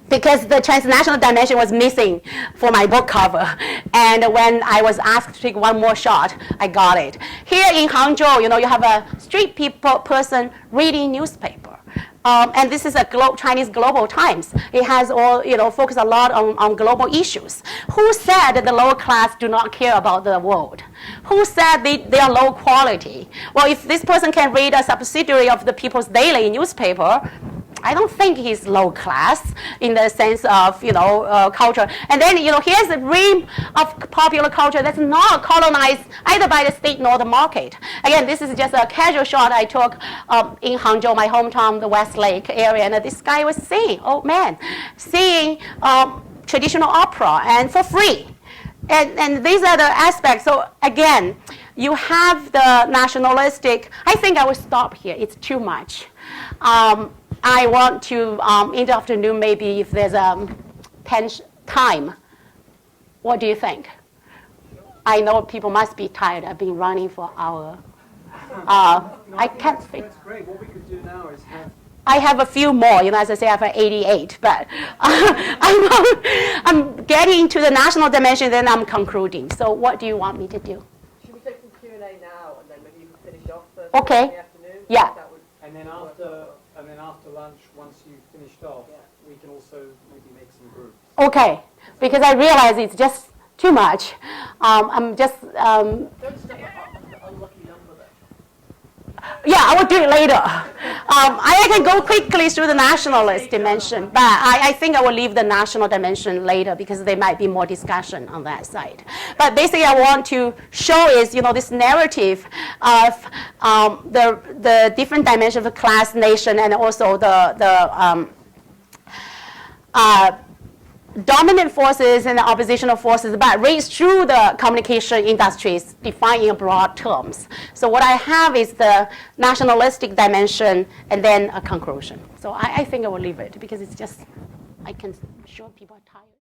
Because the transnational dimension was missing for my book cover. And when I was asked to take one more shot, I got it. Here in Hangzhou, you have a street person reading newspaper. And this is a Chinese Global Times. It has all, focus a lot on global issues. Who said that the lower class do not care about the world? Who said they are low quality? Well, if this person can read a subsidiary of the People's Daily newspaper, I don't think he's low class in the sense of, culture. And then, here's a realm of popular culture that's not colonized either by the state nor the market. Again, this is just a casual shot I took in Hangzhou, my hometown, the West Lake area. And this guy was singing, singing traditional opera and for free. And these are the aspects. So again, you have the nationalistic. I think I will stop here. It's too much. I want to, in the afternoon, maybe if there's time, what do you think? I know people must be tired. I've been running for an hour. I can't think. That's great. What we could do now is have... I have a few more. As I say, I have 88. But I'm getting to the national dimension, then I'm concluding. So what do you want me to do? Should we take some Q&A now, and then maybe you can finish off first Okay. in the afternoon? Yeah. And then after lunch, once you've finished off, we can also maybe make some groups. Okay, because I realize it's just too much. I'm just... Don't step up unlucky number then. Yeah, I will do it later. I can go quickly through the nationalist dimension, but I think I will leave the national dimension later because there might be more discussion on that side. But basically, I want to show is, this narrative of the different dimensions of class, nation, and also the dominant forces and the oppositional forces, but raised through the communication industries defined in broad terms. So what I have is the nationalistic dimension and then a conclusion. So I think I will leave it because it's just, I can show people are tired.